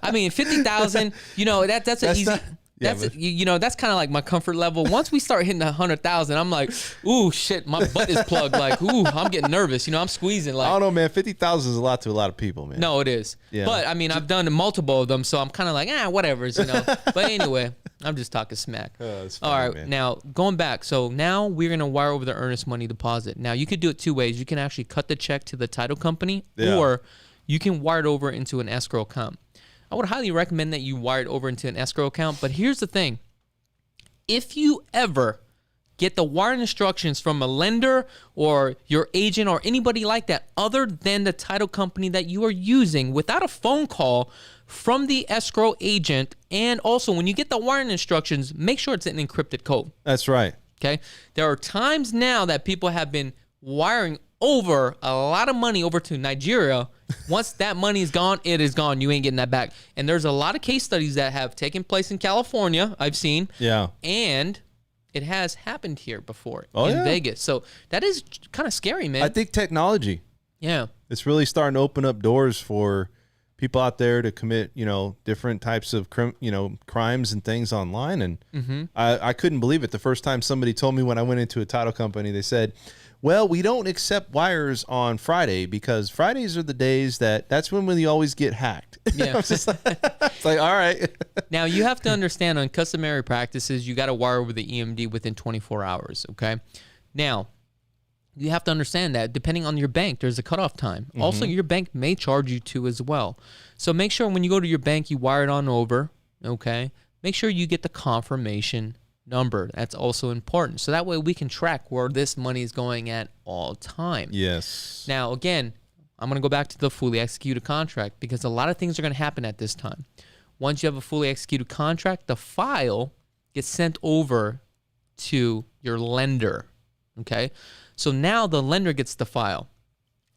I mean, 50,000. You know that's an easy. That's kind of like my comfort level. Once we start hitting 100,000, I'm like, ooh, shit, my butt is plugged. Like, ooh, I'm getting nervous. I'm squeezing. Like, I don't know, man. 50,000 is a lot to a lot of people, man. No, it is. Yeah. But I mean, I've done multiple of them, so I'm kind of like, whatever. But anyway, I'm just talking smack. Funny, all right, man. Now going back. So now we're gonna wire over the earnest money deposit. Now you could do it two ways. You can actually cut the check to the title company, or you can wire it over into an escrow account. I would highly recommend that you wire it over into an escrow account. But here's the thing. If you ever get the wiring instructions from a lender or your agent or anybody like that other than the title company that you are using without a phone call from the escrow agent, and also when you get the wiring instructions, make sure it's an encrypted code. That's right. Okay? There are times now that people have been wiring over a lot of money over to Nigeria. Once that money is gone, it is gone. You ain't getting that back. And there's a lot of case studies that have taken place in California, I've seen. Yeah. And it has happened here before in Vegas. So that is kind of scary, man. I think technology. Yeah. It's really starting to open up doors for people out there to commit, different types of crimes and things online. And I couldn't believe it the first time somebody told me when I went into a title company. They said, well, we don't accept wires on Friday because Fridays are the days that's when we always get hacked. Yeah. It's like, all right. Now, you have to understand on customary practices, you got to wire over the EMD within 24 hours, okay? Now, you have to understand that depending on your bank, there's a cutoff time. Also, your bank may charge you too as well. So make sure when you go to your bank, you wire it on over, okay? Make sure you get the confirmation number. That's also important. So that way we can track where this money is going at all time. Yes. Now, again, I'm going to go back to the fully executed contract because a lot of things are going to happen at this time. Once you have a fully executed contract, the file gets sent over to your lender, okay? So now the lender gets the file.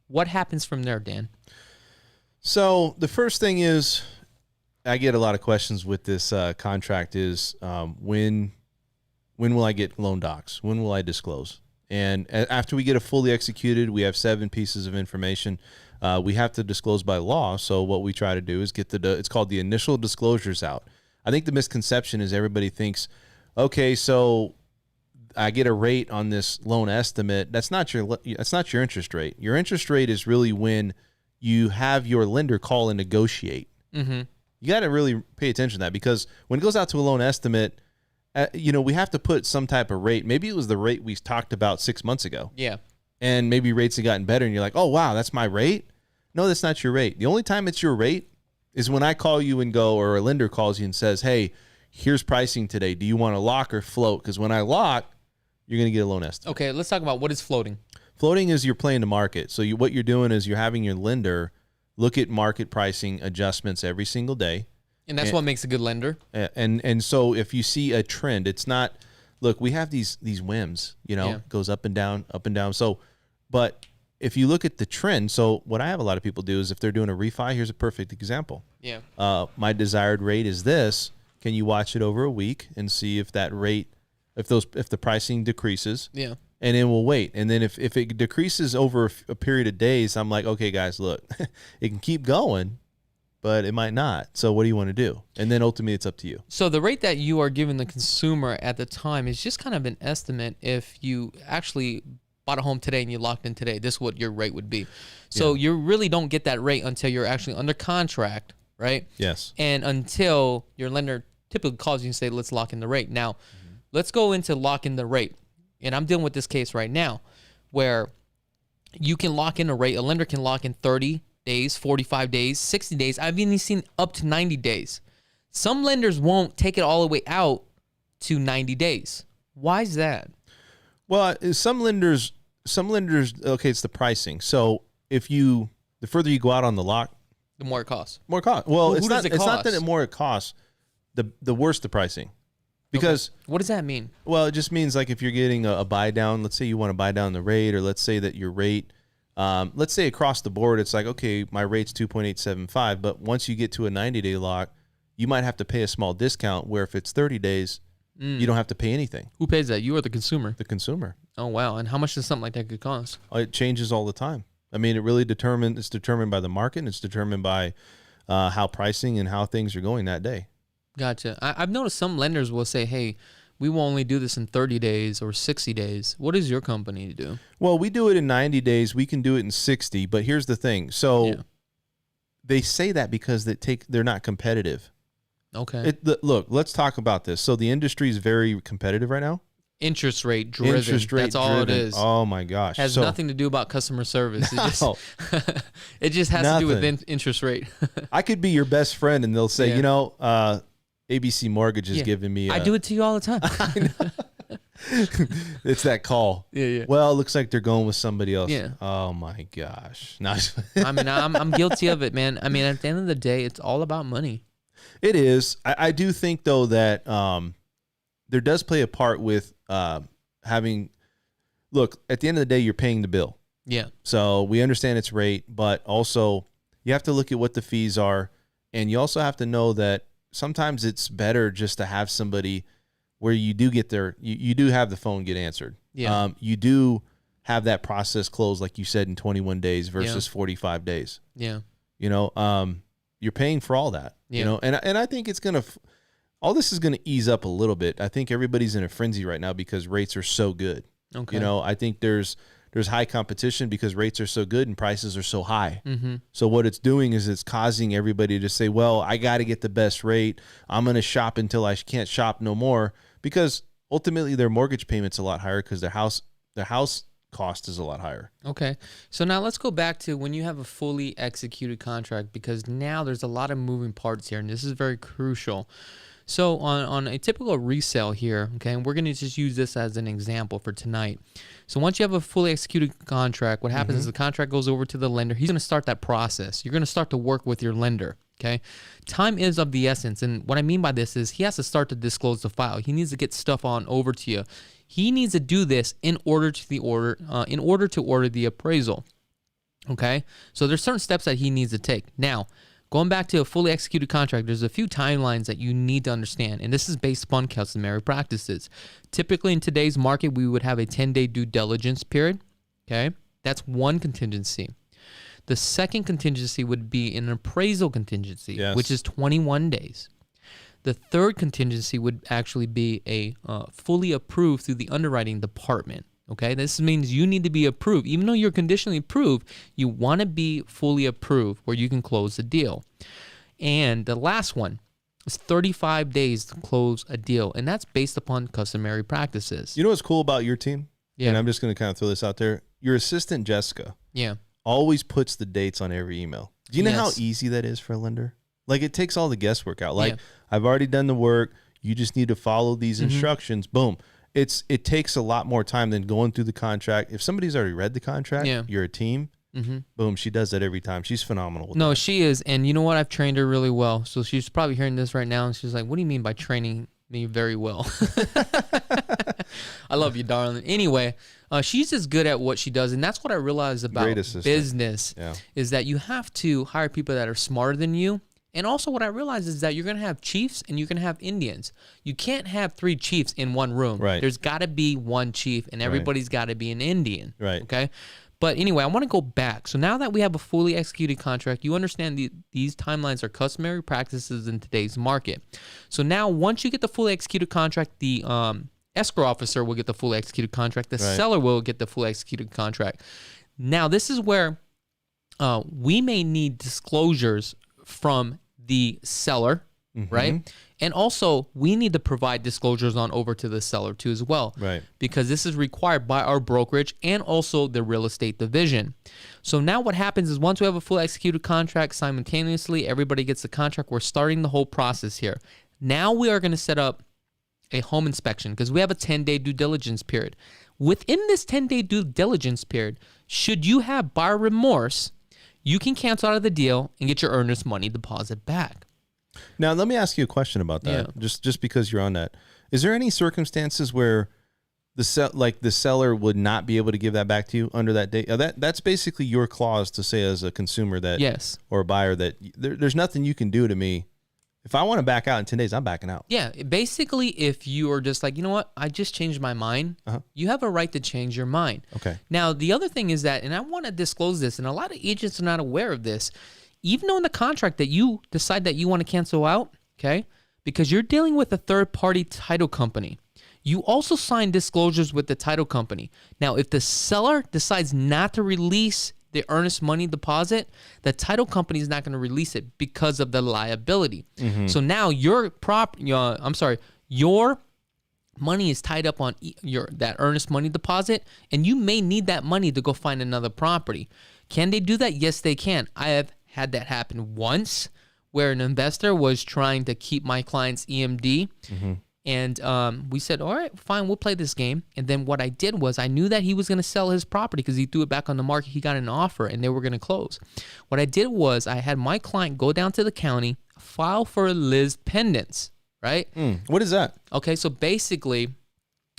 What happens from there, Dan? So the first thing is, I get a lot of questions with this contract is when will I get loan docs? When will I disclose? And after we get it fully executed, we have 7 pieces of information. We have to disclose by law. So what we try to do is get it's called the initial disclosures out. I think the misconception is everybody thinks, okay, so I get a rate on this loan estimate. That's not your interest rate. Your interest rate is really when you have your lender call and negotiate. You got to really pay attention to that because when it goes out to a loan estimate, we have to put some type of rate. Maybe it was the rate we talked about 6 months ago. Yeah. And maybe rates have gotten better and you're like, oh, wow, that's my rate? No, that's not your rate. The only time it's your rate is when I call you and go, or a lender calls you and says, hey, here's pricing today. Do you want to lock or float? Because when I lock, you're going to get a loan estimate. Okay, let's talk about what is floating. Floating is you're playing the market. So what you're doing is you're having your lender look at market pricing adjustments every single day. And that's what makes a good lender. And so if you see a trend, it's not, look, we have these whims, goes up and down, up and down. So, but if you look at the trend, so what I have a lot of people do is if they're doing a refi, here's a perfect example. Yeah. My desired rate is this. Can you watch it over a week and see if that rate, if the pricing decreases? Yeah. And then we'll wait. And then if it decreases over a period of days, I'm like, okay, guys, look, it can keep going, but it might not. So what do you want to do? And then ultimately it's up to you. So the rate that you are giving the consumer at the time is just kind of an estimate. If you actually bought a home today and you locked in today, this is what your rate would be. So you really don't get that rate until you're actually under contract, right? Yes. And until your lender typically calls you and say, let's lock in the rate. Now, let's go into lock in the rate. And I'm dealing with this case right now where you can lock in a rate. A lender can lock in 30 days, 45 days, 60 days. I've even seen up to 90 days. Some lenders won't take it all the way out to 90 days. Why is that? Well, some lenders, okay, it's the pricing. So the further you go out on the lock, The more it costs. More cost. Well, it's not. It It's not cost? that more it costs. The worse the pricing, because What does that mean? well, it just means like if you're getting a buy down. Let's say you want to buy down the rate, or let's say that your rate. Let's say across the board, it's like, okay, my rate's 2.875, but once you get to a 90-day lock, you might have to pay a small discount. Where if it's 30 days, you don't have to pay anything. Who pays that? You or the consumer? The consumer. Oh wow! And how much does something like that could cost? It changes all the time. I mean, it really it's determined by the market. And it's determined by how pricing and how things are going that day. Gotcha. I've noticed some lenders will say, hey, we will only do this in 30 days or 60 days. What does your company do? Well, we do it in 90 days. We can do it in 60. But here's the thing. So they say that because they're not competitive. Okay. Look, let's talk about this. So the industry is very competitive right now. Interest rate driven. That's all it is. Oh my gosh. Has nothing to do about customer service. No. It just has to do with interest rate. I could be your best friend and they'll say, ABC Mortgage is giving me. I do it to you all the time. I know. It's that call. Yeah. Well, it looks like they're going with somebody else. Yeah. Oh my gosh. No. I mean, I'm guilty of it, man. I mean, at the end of the day, it's all about money. It is. I do think though that there does play a part with having. Look, at the end of the day, you're paying the bill. Yeah. So we understand its rate, but also you have to look at what the fees are, and you also have to know that sometimes it's better just to have somebody where you do get there. You do have the phone get answered. Yeah. You do have that process closed, like you said, in 21 days versus 45 days. Yeah. You're paying for all that. Yeah. And I think it's gonna. All this is going to ease up a little bit. I think everybody's in a frenzy right now because rates are so good. Okay. I think there's high competition because rates are so good and prices are so high. Mm-hmm. So what it's doing is it's causing everybody to say, well, I got to get the best rate. I'm going to shop until I can't shop no more, because ultimately their mortgage payment's a lot higher because their house cost is a lot higher. Okay. So now let's go back to when you have a fully executed contract, because now there's a lot of moving parts here, and this is very crucial. So on a typical resale here, okay, and we're going to just use this as an example for tonight. So once you have a fully executed contract, what happens is the contract goes over to the lender. He's going to start that process. You're going to start to work with your lender, okay? Time is of the essence, and what I mean by this is he has to start to disclose the file. He needs to get stuff on over to you. He needs to do this in order to order the appraisal, okay? So there's certain steps that he needs to take. Now, going back to a fully executed contract, there's a few timelines that you need to understand, and this is based upon customary practices. Typically, in today's market, we would have a 10-day due diligence period, okay? That's one contingency. The second contingency would be an appraisal contingency, which is 21 days. The third contingency would actually be a fully approved through the underwriting department. Okay, this means you need to be approved. Even though you're conditionally approved, you want to be fully approved where you can close the deal. And the last one is 35 days to close a deal, and that's based upon customary practices. You know what's cool about your team? Yeah. And I'm just going to kind of throw this out there. Your assistant, Jessica, always puts the dates on every email. Do you know how easy that is for a lender? Like, it takes all the guesswork out. Like, I've already done the work. You just need to follow these instructions. Boom. It takes a lot more time than going through the contract. If somebody's already read the contract, you're a team. Boom, she does that every time. She's phenomenal. No, she is. And you know what? I've trained her really well. So she's probably hearing this right now, and she's like, what do you mean by training me very well? I love you, darling. Anyway, she's just good at what she does. And that's what I realized about business is that you have to hire people that are smarter than you. And also what I realized is that you're going to have chiefs and you're going to have Indians. You can't have 3 chiefs in one room. Right. There's got to be one chief, and everybody's got to be an Indian. Right. Okay? But anyway, I want to go back. So now that we have a fully executed contract, you understand these timelines are customary practices in today's market. So now once you get the fully executed contract, the escrow officer will get the fully executed contract. The seller will get the fully executed contract. Now this is where we may need disclosures from the seller, right? And also, we need to provide disclosures on over to the seller too as well, right? Because this is required by our brokerage and also the real estate division. So now what happens is once we have a full executed contract, simultaneously, everybody gets the contract. We're starting the whole process here. Now we are going to set up a home inspection because we have a 10-day due diligence period. Within this 10-day due diligence period, should you have buyer remorse, you can cancel out of the deal and get your earnest money deposit back. Now, let me ask you a question about that. Yeah. Just because you're on that. Is there any circumstances where the seller would not be able to give that back to you under that date? That's basically your clause to say as a consumer that, yes, or a buyer, that there's nothing you can do to me. If I want to back out in 10 days, I'm backing out. Yeah. Basically, if you are just like, you know what, I just changed my mind, you have a right to change your mind. Okay. Now, the other thing is that, and I want to disclose this, and a lot of agents are not aware of this, even though in the contract that you decide that you want to cancel out, okay, because you're dealing with a third-party title company, you also sign disclosures with the title company. Now, if the seller decides not to release the earnest money deposit, the title company is not going to release it because of the liability. So now your money is tied up on that earnest money deposit, and you may need that money to go find another property. Can they do that? Yes, they can. I have had that happen once, where an investor was trying to keep my client's EMD. And we said, all right, fine, we'll play this game. And then what I did was I knew that he was going to sell his property because he threw it back on the market. He got an offer and they were going to close. What I did was I had my client go down to the county, file for a lis pendens, right? What is that? Okay, so basically,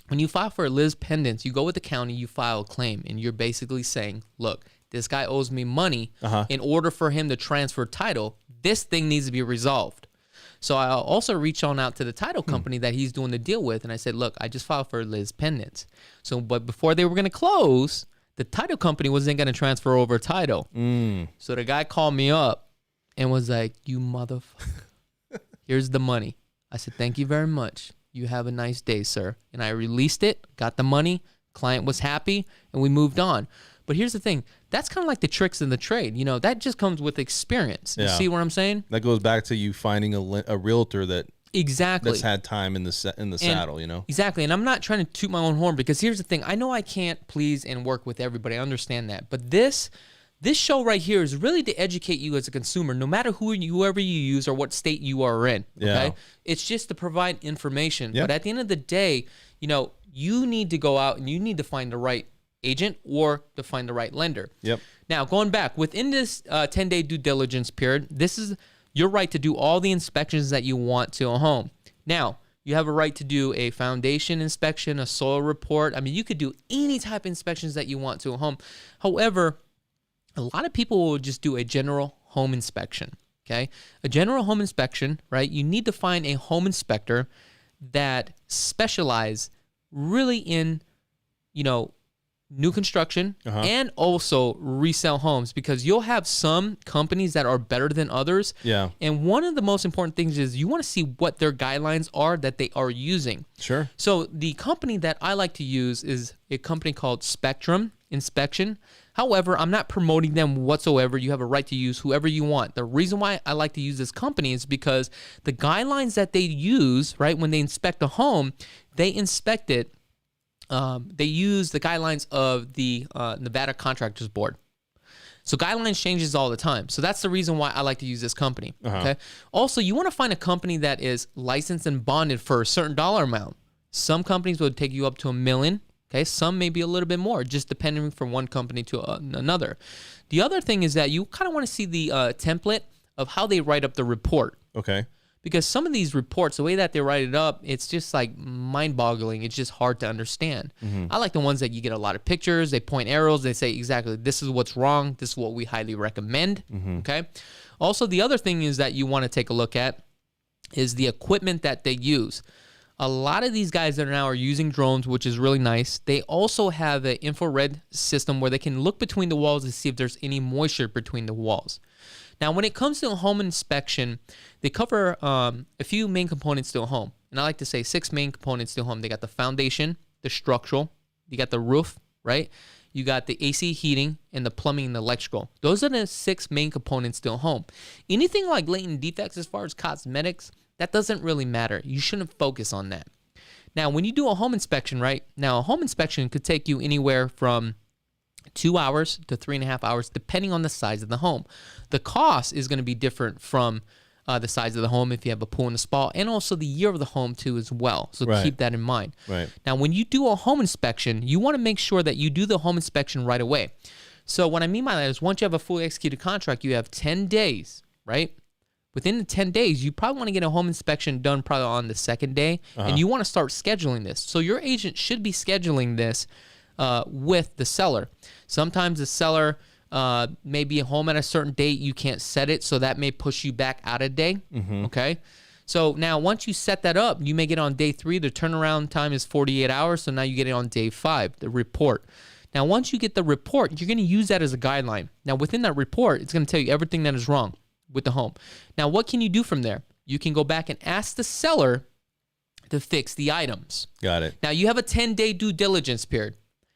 when you file for a lis pendens, you go with the county, you file a claim, and you're basically saying, look, this guy owes me money. In order for him to transfer title, this thing needs to be resolved. So I also reached on out to the title company that he's doing the deal with, and I said, look, I just filed for lis pendens. So, but before they were going to close, the title company wasn't going to transfer over title. So the guy called me up and was like, you motherfucker, here's the money. I said, thank you very much. You have a nice day, sir. And I released it, got the money, client was happy, and we moved on. But here's the thing. That's kind of like the tricks in the trade. You know, that just comes with experience. You see what I'm saying? That goes back to you finding a realtor that exactly that's had time in the saddle, you know? Exactly. And I'm not trying to toot my own horn, because here's the thing. I know I can't please and work with everybody. I understand that. But this show right here is really to educate you as a consumer, no matter whoever you use or what state you are in. Okay? Yeah. It's just to provide information. Yep. But at the end of the day, you know, you need to go out and you need to find the right agent or to find the right lender. Yep. Now, going back, within this 10-day due diligence period, this is your right to do all the inspections that you want to a home. Now, you have a right to do a foundation inspection, a soil report. I mean, you could do any type of inspections that you want to a home. However, a lot of people will just do a general home inspection, okay? A general home inspection, right? You need to find a home inspector that specialize really in, you know, new construction and also resell homes, because you'll have some companies that are better than others. Yeah. And one of the most important things is you want to see what their guidelines are that they are using. Sure. So the company that I like to use is a company called Spectrum Inspection. However, I'm not promoting them whatsoever. You have a right to use whoever you want. The reason why I like to use this company is because the guidelines that they use, right, when they inspect a home, they inspect it. They use the guidelines of the Nevada Contractors Board. So guidelines changes all the time. So that's the reason why I like to use this company. Okay. Also, you want to find a company that is licensed and bonded for a certain dollar amount. Some companies would take you up to $1 million. Okay. Some may be a little bit more, just depending from one company to another. The other thing is that you kind of want to see the template of how they write up the report. Okay. Because some of these reports, the way that they write it up, it's just like mind-boggling. It's just hard to understand. I like the ones that you get a lot of pictures. They point arrows. They say exactly, this is what's wrong. This is what we highly recommend. Okay. Also, the other thing is that you want to take a look at is the equipment that they use. A lot of these guys that are now are using drones, which is really nice. They also have an infrared system where they can look between the walls to see if there's any moisture between the walls. Now, when it comes to a home inspection, they cover a few main components to a home. And I like to say 6 main components to a home. They got the foundation, the structural, you got the roof, right? You got the AC heating, and the plumbing and the electrical. Those are the 6 main components to a home. Anything like latent defects as far as cosmetics, that doesn't really matter. You shouldn't focus on that. Now, when you do a home inspection, right? Now, a home inspection could take you anywhere from 2 hours to 3.5 hours, depending on the size of the home. The cost is going to be different from the size of the home if you have a pool and a spa, and also the year of the home too as well. So keep that in mind. Right. Now, when you do a home inspection, you want to make sure that you do the home inspection right away. So what I mean by that is once you have a fully executed contract, you have 10 days, right? Within the 10 days, you probably want to get a home inspection done probably on the second day, and you want to start scheduling this. So your agent should be scheduling this with the seller. Sometimes the seller may be home at a certain date. You can't set it, so that may push you back out a day, okay? So now once you set that up, you may get on day 3. The turnaround time is 48 hours, so now you get it on day 5, the report. Now, once you get the report, you're going to use that as a guideline. Now, within that report, it's going to tell you everything that is wrong with the home. Now, what can you do from there? You can go back and ask the seller to fix the items. Got it. Now, you have a 10-day due diligence period.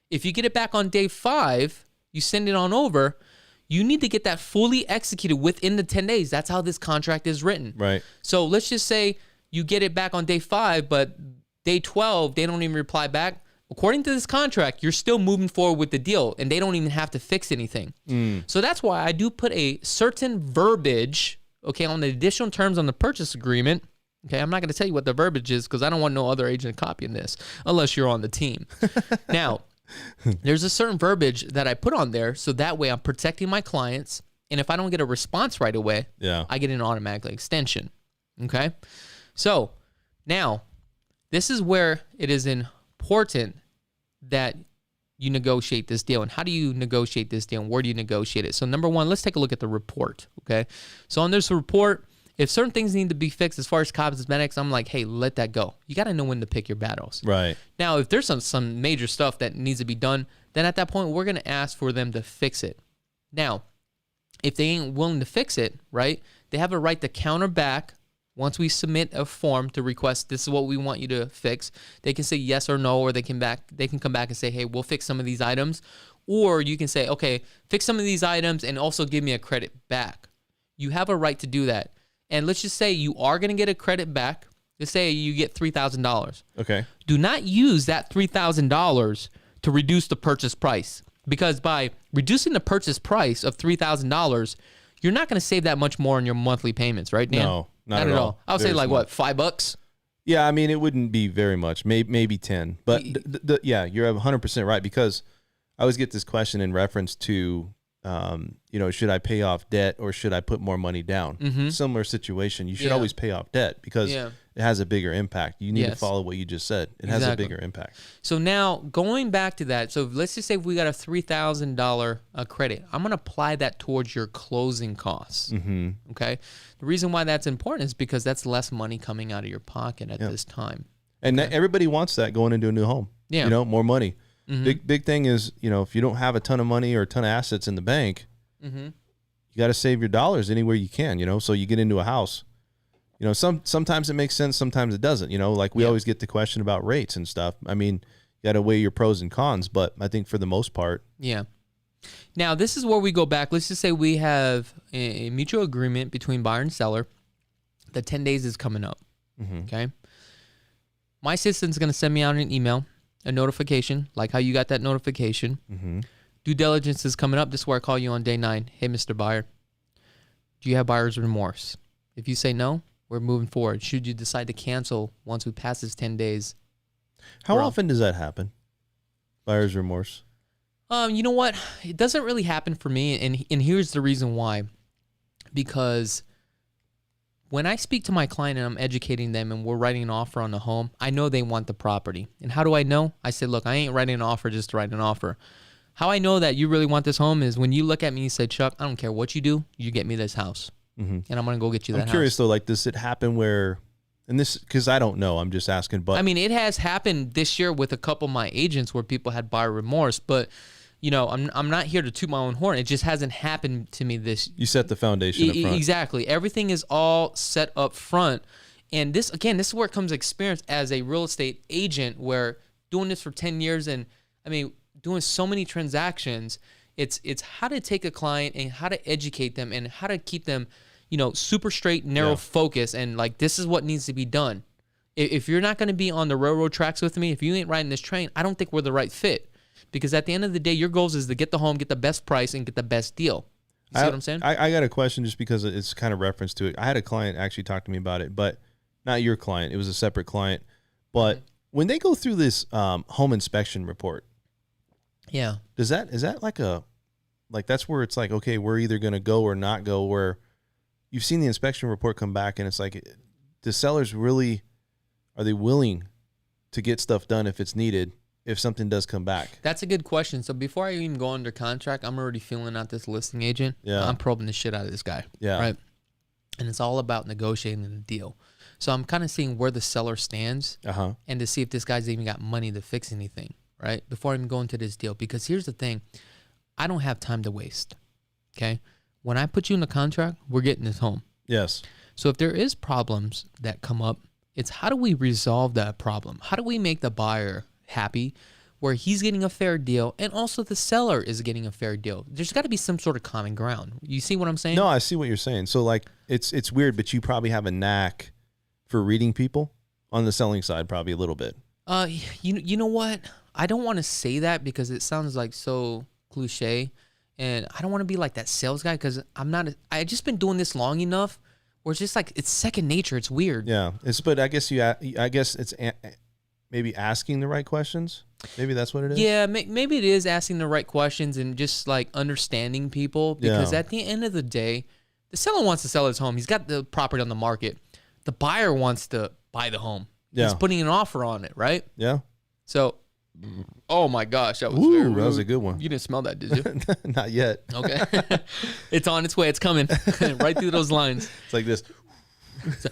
If you get it back on day 5, you send it on over, you need to get that fully executed within the 10 days. That's how this contract is written. Right. So let's just say you get it back on day 5, but day 12, they don't even reply back. According to this contract, you're still moving forward with the deal, and they don't even have to fix anything. So that's why I do put a certain verbiage, okay, on the additional terms on the purchase agreement. Okay, I'm not going to tell you what the verbiage is because I don't want no other agent copying this unless you're on the team. Now, there's a certain verbiage that I put on there, so that way I'm protecting my clients, and if I don't get a response right away, I get an automatic extension. Okay, so now this is where it is important that you negotiate this deal. And how do you negotiate this deal? And where do you negotiate it? So number one, let's take a look at the report. Okay. So on this report, if certain things need to be fixed as far as cosmetics, I'm like, hey, let that go. You got to know when to pick your battles. Right. Now, if there's some major stuff that needs to be done, then at that point, we're going to ask for them to fix it. Now, if they ain't willing to fix it, right, they have a right to counter back. Once we submit a form to request, this is what we want you to fix, they can say yes or no, or they can come back and say, hey, we'll fix some of these items. Or you can say, okay, fix some of these items and also give me a credit back. You have a right to do that. And let's just say you are going to get a credit back. Let's say you get $3,000. Okay. Do not use that $3,000 to reduce the purchase price. Because by reducing the purchase price of $3,000, you're not going to save that much more on your monthly payments, right, Dan? No. Not at all. I would say like what, $5? Yeah, I mean it wouldn't be very much, maybe 10. But yeah, you're 100% right because I always get this question in reference to, should I pay off debt or should I put more money down? Similar situation. You should always pay off debt because it has a bigger impact. You need to follow what you just said. It has a bigger impact. So now going back to that, so let's just say we got a $3,000 credit. I'm going to apply that towards your closing costs. Okay. The reason why that's important is because that's less money coming out of your pocket at this time. And everybody wants that going into a new home. Yeah. More money. Big thing is, if you don't have a ton of money or a ton of assets in the bank, you got to save your dollars anywhere you can, so you get into a house. Sometimes it makes sense, sometimes it doesn't. Like we always get the question about rates and stuff. I mean, you got to weigh your pros and cons, but I think for the most part. Yeah. Now, this is where we go back. Let's just say we have a mutual agreement between buyer and seller. The 10 days is coming up. Okay. My assistant's going to send me out an email, a notification, like how you got that notification. Due diligence is coming up. This is where I call you on day 9. Hey, Mr. Buyer, do you have buyer's remorse? If you say no, we're moving forward. Should you decide to cancel once we pass this 10 days? How often does that happen? Buyer's remorse? You know what? It doesn't really happen for me, and here's the reason why. Because when I speak to my client and I'm educating them and we're writing an offer on the home, I know they want the property. And how do I know? I say, look, I ain't writing an offer just to write an offer. How I know that you really want this home is when you look at me and say, Chuck, I don't care what you do, you get me this house. And I'm going to go get you that house. I'm curious, though, like, does it happen where, and this, because I don't know, I'm just asking, but. I mean, it has happened this year with a couple of my agents where people had buyer remorse, but, I'm not here to toot my own horn. It just hasn't happened to me this. You set the foundation up front. Exactly. Everything is all set up front. And this is where it comes experience as a real estate agent, where doing this for 10 years and, doing so many transactions, it's how to take a client and how to educate them and how to keep them, super straight, narrow focus, and like, this is what needs to be done. If you're not going to be on the railroad tracks with me, if you ain't riding this train, I don't think we're the right fit. Because at the end of the day, your goals is to get the home, get the best price, and get the best deal. You see what I'm saying? I got a question just because it's kind of reference to it. I had a client actually talk to me about it, but not your client. It was a separate client. But when they go through this home inspection report, is that like like that's where it's like, okay, we're either going to go or not go, where you've seen the inspection report come back and it's like, the sellers really, are they willing to get stuff done if it's needed, if something does come back? That's a good question. So before I even go under contract, I'm already feeling out this listing agent. Yeah. I'm probing the shit out of this guy. Yeah. Right. And it's all about negotiating the deal. So I'm kind of seeing where the seller stands and to see if this guy's even got money to fix anything, right? Before I even go into this deal. Because here's the thing. I don't have time to waste, okay? When I put you in a contract, we're getting this home. Yes. So if there is problems that come up, it's how do we resolve that problem? How do we make the buyer happy where he's getting a fair deal and also the seller is getting a fair deal? There's got to be some sort of common ground. You see what I'm saying? No, I see what you're saying. So like it's weird, but you probably have a knack for reading people on the selling side, probably a little bit. You know what? I don't want to say that because it sounds like so cliche, and I don't want to be like that sales guy because I just been doing this long enough where it's just like it's second nature. It's weird. Yeah, but I guess it's maybe asking the right questions. Maybe that's what it is. Yeah, maybe it is asking the right questions and just like understanding people, because at the end of the day, the seller wants to sell his home. He's got the property on the market. The buyer wants to buy the home. Yeah. He's putting an offer on it, right? Yeah. So, oh my gosh, that was that was a good one. You didn't smell that, did you? Not yet. Okay. It's on its way. It's coming right through those lines. It's like this. So,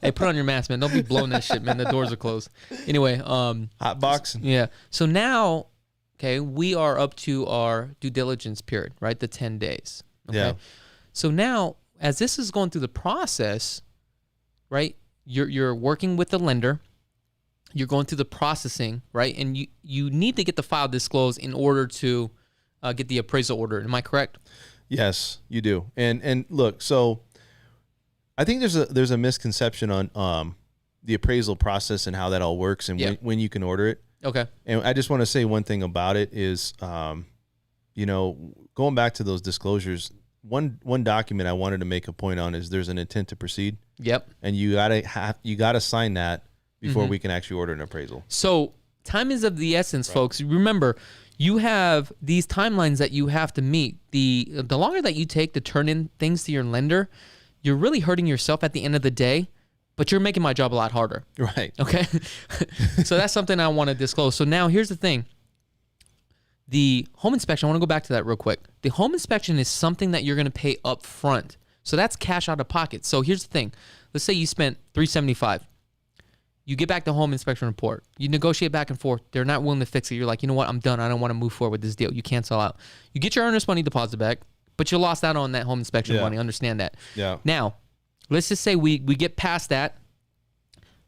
hey, put on your mask, man. Don't be blowing that shit, man. The doors are closed. Anyway, hot box. Yeah. So now, okay, we are up to our due diligence period, right? The 10 days. Okay? Yeah. So now, as this is going through the process, right? You're working with the lender. You're going through the processing, right? And you need to get the file disclosed in order to get the appraisal order. Am I correct? Yes, you do. And look, so I think there's a misconception on the appraisal process and how that all works and when you can order it. Okay. And I just want to say one thing about it is, going back to those disclosures, one document I wanted to make a point on is there's an intent to proceed. Yep. And you gotta sign that before we can actually order an appraisal. So time is of the essence, folks. Remember, you have these timelines that you have to meet. The longer that you take to turn in things to your lender, you're really hurting yourself at the end of the day, but you're making my job a lot harder. Right. Okay. So that's something I want to disclose. So now here's the thing. The home inspection, I want to go back to that real quick. The home inspection is something that you're going to pay up front. So that's cash out of pocket. So here's the thing. Let's say you spent $375. You get back the home inspection report. You negotiate back and forth. They're not willing to fix it. You're like, you know what? I'm done. I don't want to move forward with this deal. You cancel out. You get your earnest money deposit back, but you lost out on that home inspection money. Understand that. Yeah. Now, let's just say we get past that.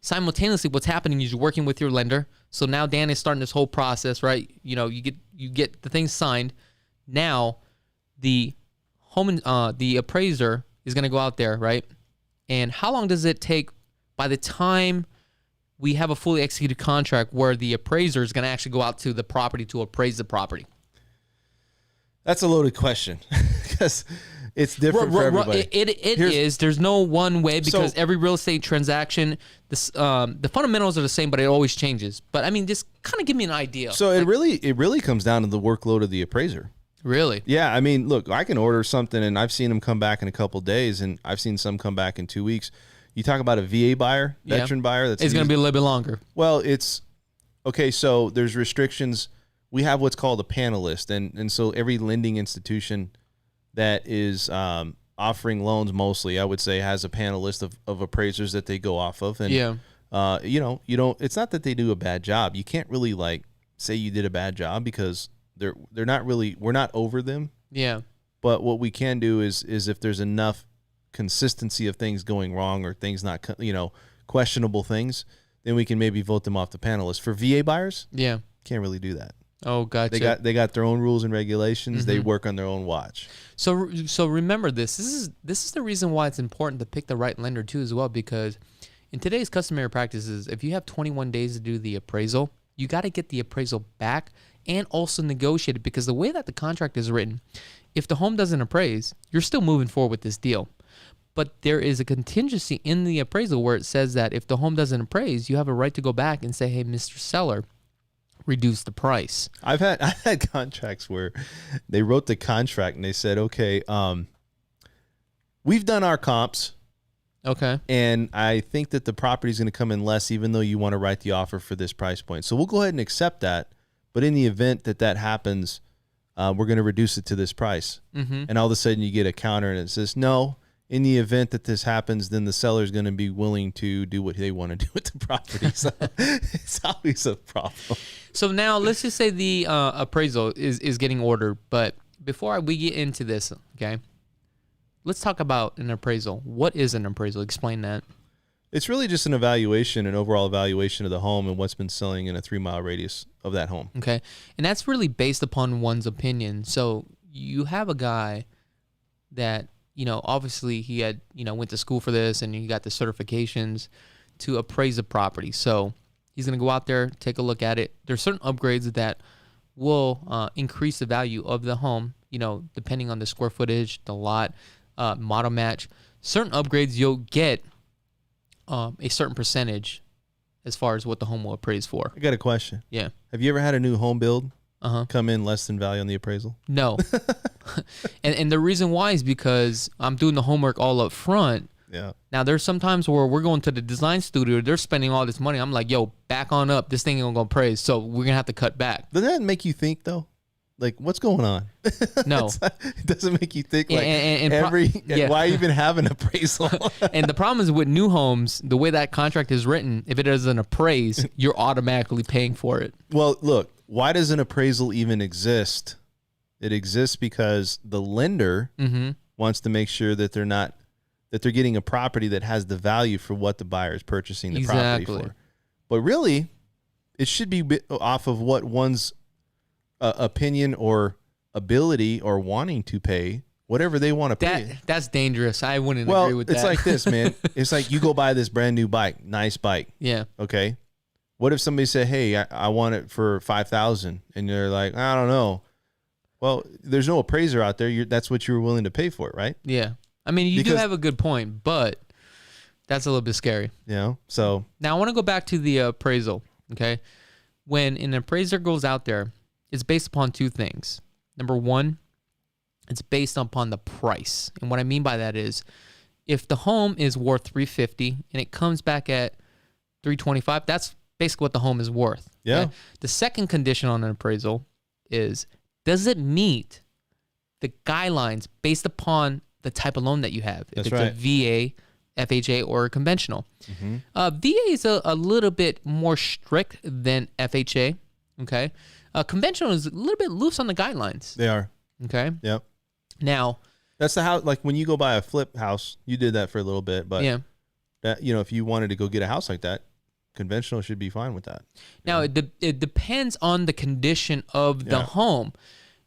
Simultaneously, what's happening is you're working with your lender. So now Dan is starting this whole process, right? You know, you get the things signed. Now, the appraiser is going to go out there, right? And how long does it take by the time we have a fully executed contract where the appraiser is going to actually go out to the property to appraise the property? That's a loaded question because it's different for everybody. It is. There's no one way because every real estate transaction, the fundamentals are the same, but it always changes. But I mean, just kind of give me an idea. So it really comes down to the workload of the appraiser. Really? Yeah. I mean, look, I can order something and I've seen them come back in a couple of days and I've seen some come back in 2 weeks. You talk about a VA buyer, veteran buyer. It's going to be a little bit longer. Well, it's okay. So there's restrictions. We have what's called a panelist. And so every lending institution that is offering loans mostly, I would say, has a panelist of appraisers that they go off of. And, it's not that they do a bad job. You can't really like say you did a bad job because they're not really, we're not over them. Yeah. But what we can do is if there's enough consistency of things going wrong or things not, questionable things, then we can maybe vote them off the panelist. For VA buyers, can't really do that. Oh, gotcha. They got their own rules and regulations. Mm-hmm. They work on their own watch. So remember this. This is the reason why it's important to pick the right lender too as well, because in today's customary practices, if you have 21 days to do the appraisal, you got to get the appraisal back and also negotiate it, because the way that the contract is written, if the home doesn't appraise, you're still moving forward with this deal. But there is a contingency in the appraisal where it says that if the home doesn't appraise, you have a right to go back and say, hey, Mr. Seller, reduce the price. I've had contracts where they wrote the contract and they said, okay, we've done our comps. Okay. And I think that the property is going to come in less, even though you want to write the offer for this price point. So we'll go ahead and accept that. But in the event that happens, we're going to reduce it to this price. Mm-hmm. And all of a sudden you get a counter and it says, no, in the event that this happens, then the seller is going to be willing to do what they want to do with the property. So it's always a problem. So now let's just say the appraisal is getting ordered. But before we get into this, okay, let's talk about an appraisal. What is an appraisal? Explain that. It's really just an evaluation, an overall evaluation of the home and what's been selling in a 3-mile radius of that home. Okay. And that's really based upon one's opinion. So you have a guy that, obviously he had, went to school for this and he got the certifications to appraise a property. So he's going to go out there, take a look at it. There's certain upgrades that will increase the value of the home, depending on the square footage, the lot, model match. Certain upgrades you'll get a certain percentage as far as what the home will appraise for. I got a question. Yeah. Have you ever had a new home build come in less than value on the appraisal? No. and the reason why is because I'm doing the homework all up front. Yeah. Now, there's some times where we're going to the design studio. They're spending all this money. I'm like, yo, back on up. This thing ain't going to appraise. So we're going to have to cut back. Doesn't that make you think, though? Like, what's going on? No. It doesn't make you think, like, yeah. why even have an appraisal? And the problem is with new homes, the way that contract is written, if it doesn't appraise, you're automatically paying for it. Well, look, why does an appraisal even exist? It exists because the lender wants to make sure that they're getting a property that has the value for what the buyer is purchasing the property for. But really, it should be off of what one's opinion or ability or wanting to pay, whatever they want to pay. That's dangerous. I wouldn't agree with that. It's like this, man. It's like you go buy this brand new bike, nice bike. Yeah. Okay. What if somebody said, hey, I want it for $5,000, and you're like, I don't know. Well, there's no appraiser out there. That's what you were willing to pay for it, right? Yeah. I mean, you do have a good point, but that's a little bit scary. So now I want to go back to the appraisal. Okay. When an appraiser goes out there, it's based upon two things. Number one, it's based upon the price. And what I mean by that is if the home is worth $350 and it comes back at $325, that's basically what the home is worth. Yeah. Okay? The second condition on an appraisal is, does it meet the guidelines based upon the type of loan that you have? If That's it's right. a VA, FHA, or a conventional. VA is a little bit more strict than FHA. Okay. Conventional is a little bit loose on the guidelines. they are. Okay. Yep. Now, That's the house. Like when you go buy a flip house, you did that for a little bit, but yeah. that, if you wanted to go get a house like that, conventional should be fine with that. Now, it depends on the condition of the home.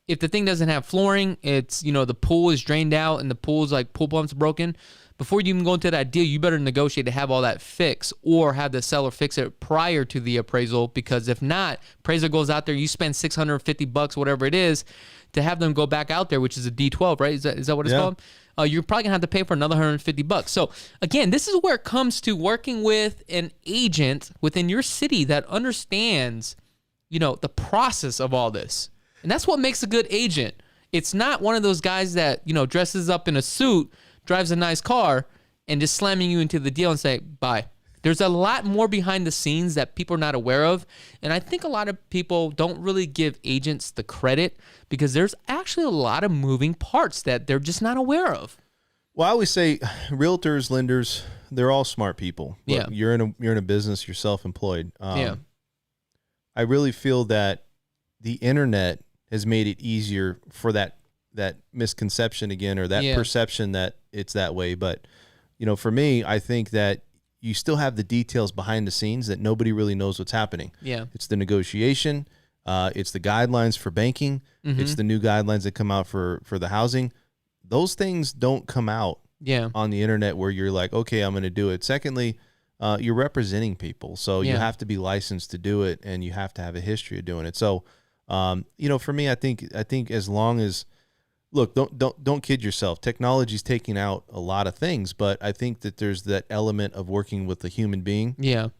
If the thing doesn't have flooring, it's, the pool is drained out and the pool's like pool pump's broken. Before you even go into that deal, you better negotiate to have all that fixed or have the seller fix it prior to the appraisal, because if not, appraiser goes out there, you spend $650, whatever it is, to have them go back out there, which is a D12, right? Is that what it's called? You're probably going to have to pay for another $150. So again, this is where it comes to working with an agent within your city that understands, the process of all this. And that's what makes a good agent. It's not one of those guys that, dresses up in a suit, drives a nice car, and just slamming you into the deal and say, bye. There's a lot more behind the scenes that people are not aware of. And I think a lot of people don't really give agents the credit because there's actually a lot of moving parts that they're just not aware of. Well, I always say realtors, lenders, they're all smart people. Look, you're in a business, you're self-employed. I really feel that the internet has made it easier for that misconception again, or that perception that it's that way. But, for me, I think that you still have the details behind the scenes that nobody really knows what's happening. Yeah. It's the negotiation. It's the guidelines for banking. It's the new guidelines that come out for the housing. Those things don't come out on the internet where you're like, okay, I'm going to do it. Secondly, you're representing people. So you have to be licensed to do it, and you have to have a history of doing it. So, for me, I think as long as look, don't kid yourself. Technology's taking out a lot of things, but I think that there's that element of working with a human being,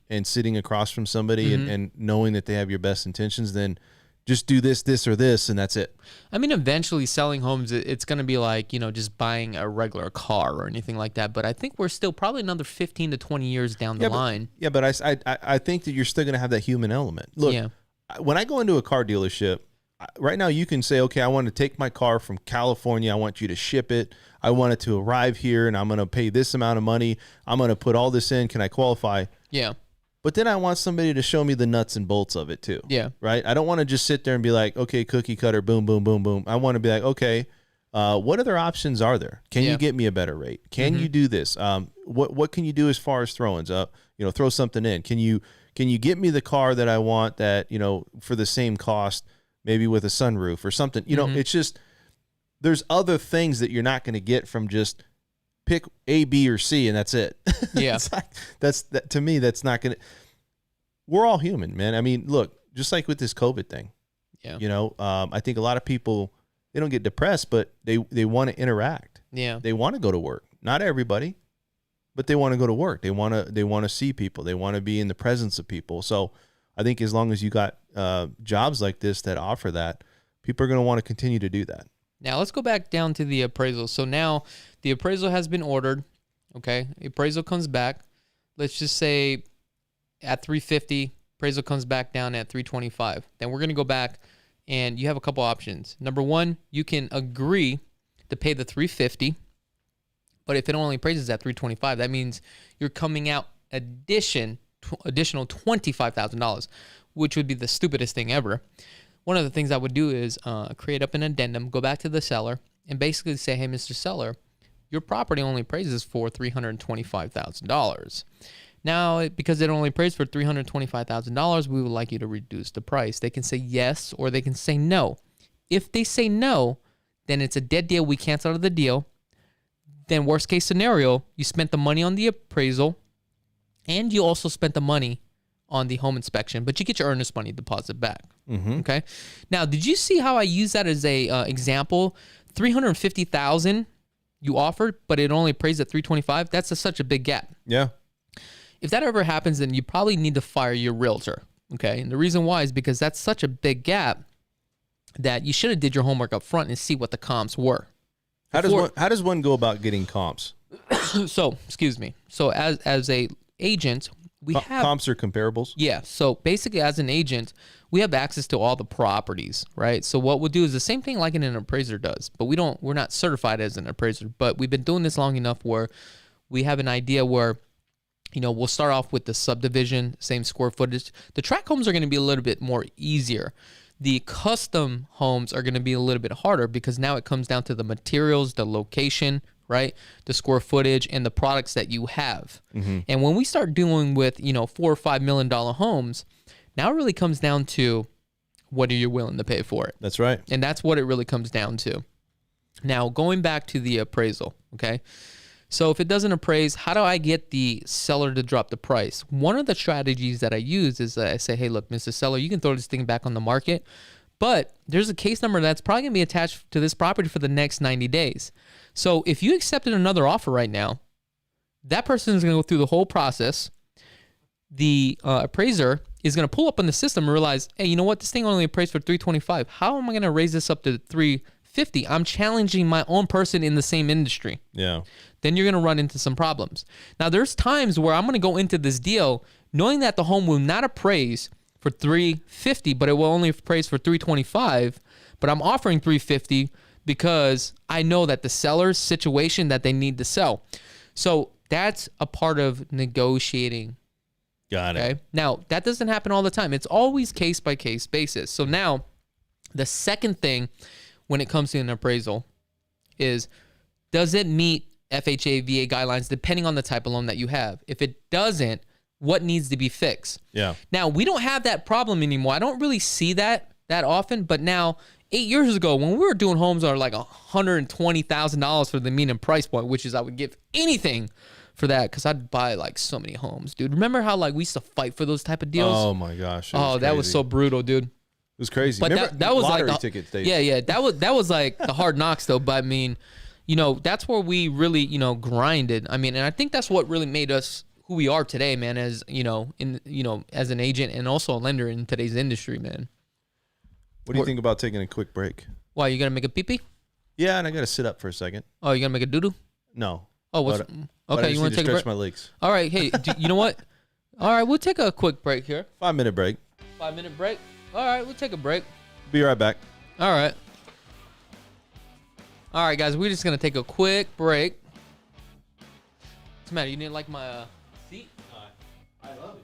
and sitting across from somebody and knowing that they have your best intentions. Then just do this, or this, and that's it. I mean, eventually selling homes, it's going to be like, just buying a regular car or anything like that. But I think we're still probably another 15 to 20 years down the line. But I think that you're still going to have that human element. Look, when I go into a car dealership, right now you can say, okay, I want to take my car from California. I want you to ship it. I want it to arrive here, and I'm going to pay this amount of money. I'm going to put all this in. Can I qualify? Yeah. But then I want somebody to show me the nuts and bolts of it too. Yeah. Right? I don't want to just sit there and be like, okay, cookie cutter, boom, boom, boom, boom. I want to be like, okay, what other options are there? Can you get me a better rate? Can you do this? What can you do as far as throw-ins? Throw something in. Can you get me the car that I want that, for the same cost, maybe with a sunroof or something? It's just, there's other things that you're not going to get from just pick A, B, or C, and that's it. Yeah. To me, that's not going to, we're all human, man. I mean, look, just like with this COVID thing, I think a lot of people, they don't get depressed, but they want to interact. Yeah. They want to go to work. Not everybody, but they want to go to work. They want to see people. They want to be in the presence of people. So I think as long as you got jobs like this that offer that, people are going to want to continue to do that. Now let's go back down to the appraisal. So now the appraisal has been ordered. Okay. Appraisal comes back. Let's just say at 350, appraisal comes back down at 325. Then we're going to go back and you have a couple options. Number one, you can agree to pay the 350, but if it only appraises at 325, that means you're coming out additional $25,000, which would be the stupidest thing ever. One of the things I would do is create up an addendum, go back to the seller, and basically say, hey, Mr. Seller, your property only appraises for $325,000. Now, because it only appraised for $325,000, we would like you to reduce the price. They can say yes or they can say no. If they say no, then it's a dead deal. We cancel out of the deal. Then worst case scenario, you spent the money on the appraisal and you also spent the money on the home inspection, but you get your earnest money deposit back. Okay. Now, did you see how I use that as a example? $350,000 you offered, but it only appraised at $325,000. That's such a big gap. Yeah. If that ever happens, then you probably need to fire your realtor. Okay. And the reason why is because that's such a big gap that you should have did your homework up front and see what the comps were. How does one go about getting comps? So, excuse me. So as a agent, we have comps or comparables. Yeah. So basically, as an agent, we have access to all the properties, right? So what we'll do is the same thing like an appraiser does, but we're not certified as an appraiser, but we've been doing this long enough where we have an idea where, we'll start off with the subdivision, same square footage. The tract homes are going to be a little bit more easier. The custom homes are going to be a little bit harder because now it comes down to the materials, the location, right? The square footage and the products that you have. And when we start dealing with, $4 or $5 million homes, now it really comes down to what are you willing to pay for it? That's right. And that's what it really comes down to. Now, going back to the appraisal, okay? So if it doesn't appraise, how do I get the seller to drop the price? One of the strategies that I use is that I say, hey, look, Mr. Seller, you can throw this thing back on the market, but there's a case number that's probably going to be attached to this property for the next 90 days. So if you accepted another offer right now, that person is going to go through the whole process. The appraiser is going to pull up on the system and realize, hey, you know what? This thing only appraised for $325. How am I going to raise this up to $350? I'm challenging my own person in the same industry. Yeah. Then you're going to run into some problems. Now, there's times where I'm going to go into this deal knowing that the home will not appraise for $350, but it will only appraise for $325. But I'm offering $350 because I know that the seller's situation that they need to sell. So that's a part of negotiating. Got it. Okay? Now, that doesn't happen all the time. It's always case-by-case basis. So now, the second thing when it comes to an appraisal is, does it meet FHA, VA guidelines, depending on the type of loan that you have? If it doesn't, what needs to be fixed? Yeah. Now, we don't have that problem anymore. I don't really see that often, but now, 8 years ago, when we were doing homes that are like $120,000 for the median price point, which is I would give anything for that because I'd buy like so many homes, dude. Remember how like we used to fight for those type of deals? Oh my gosh. Oh, that was so brutal, dude. was crazy. But Remember that was lottery like ticket days? Yeah. That was like the hard knocks though. But I mean, that's where we really, grinded. I mean, and I think that's what really made us who we are today, man, as, as an agent and also a lender in today's industry, man. What do you think about taking a quick break? Why, you got to make a pee-pee? Yeah, and I got to sit up for a second. Oh, you got to make a doo-doo? No. Oh, okay, you want to take a break? Stretch my legs. All right, hey, you know what? All right, we'll take a quick break here. 5-minute break. 5-minute break? All right, we'll take a break. Be right back. All right. All right, guys, we're just going to take a quick break. What's the matter? You didn't like my seat? I love it.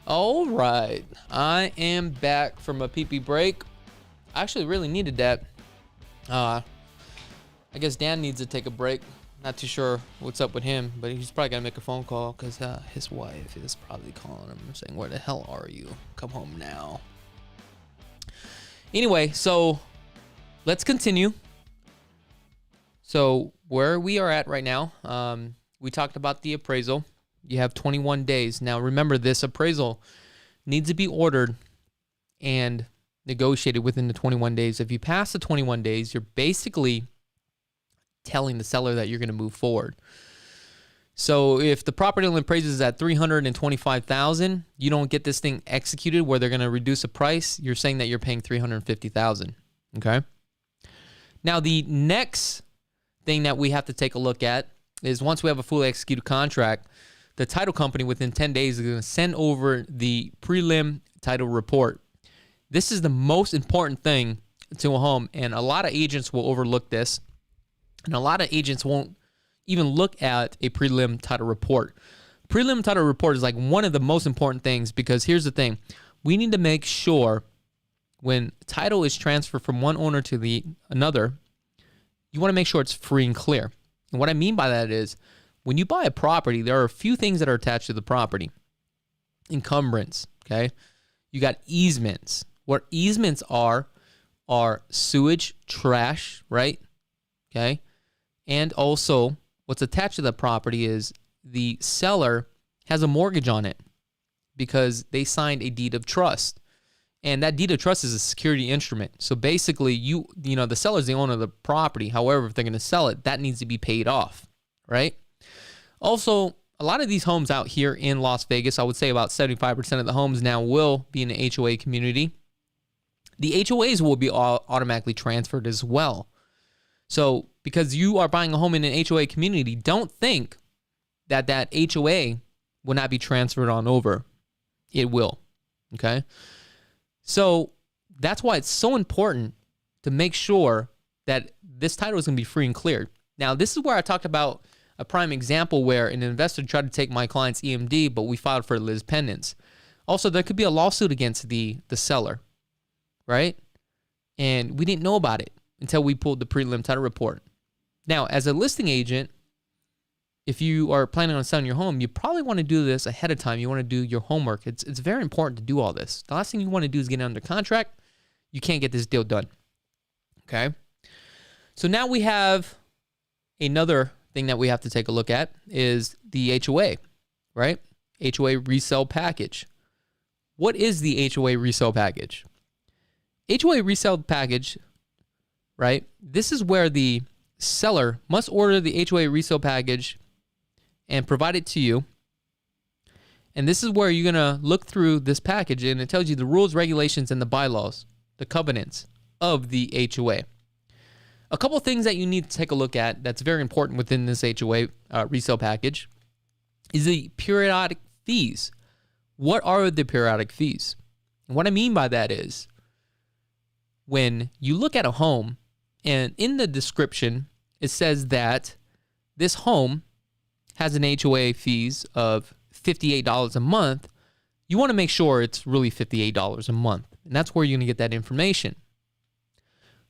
All right, I am back from a pee-pee break. I actually really needed that. I guess Dan needs to take a break. Not too sure what's up with him, but he's probably gonna make a phone call because his wife is probably calling him saying, "Where the hell are you? Come home now." Anyway, so let's continue. So where we are at right now, we talked about the appraisal. You have 21 days. Now, remember, this appraisal needs to be ordered and negotiated within the 21 days. If you pass the 21 days, you're basically telling the seller that you're going to move forward. So if the property only appraises at $325,000, you don't get this thing executed where they're going to reduce the price, you're saying that you're paying $350,000. Okay? Now, the next thing that we have to take a look at is once we have a fully executed contract, the title company within 10 days is going to send over the prelim title report. This is the most important thing to a home, and a lot of agents will overlook this, and a lot of agents won't even look at a prelim title report. Prelim title report is like one of the most important things because here's the thing. We need to make sure when title is transferred from one owner to the another, you want to make sure it's free and clear. And what I mean by that is when you buy a property, there are a few things that are attached to the property. Encumbrance, okay? You got easements. What easements are sewage, trash, right? Okay? And also what's attached to the property is the seller has a mortgage on it because they signed a deed of trust. And that deed of trust is a security instrument. So basically, you know, the seller's the owner of the property. However, if they're going to sell it, that needs to be paid off, right? Also, a lot of these homes out here in Las Vegas, I would say about 75% of the homes now will be in an HOA community. The HOAs will be automatically transferred as well. So because you are buying a home in an HOA community, don't think that that HOA will not be transferred on over. It will, okay? So that's why it's so important to make sure that this title is going to be free and clear. Now, this is where I talked about a prime example where an investor tried to take my client's EMD, but we filed for lis pendens. Also, there could be a lawsuit against the seller. right? And we didn't know about it until we pulled the prelim title report. Now, as a listing agent, if you are planning on selling your home, you probably want to do this ahead of time. You want to do your homework. It's very important to do all this. The last thing you want to do is get under contract. You can't get this deal done. Okay? So now we have another thing that we have to take a look at is the HOA, right? HOA resale package. What is the HOA resale package? HOA resale package, right? This is where the seller must order the HOA resale package and provide it to you. And this is where you're going to look through this package, and it tells you the rules, regulations, and the bylaws, the covenants of the HOA. A couple of things that you need to take a look at that's very important within this HOA resale package is the periodic fees. What are the periodic fees? And what I mean by that is when you look at a home and in the description, it says that this home has an HOA fees of $58 a month, you want to make sure it's really $58 a month. And that's where you're going to get that information.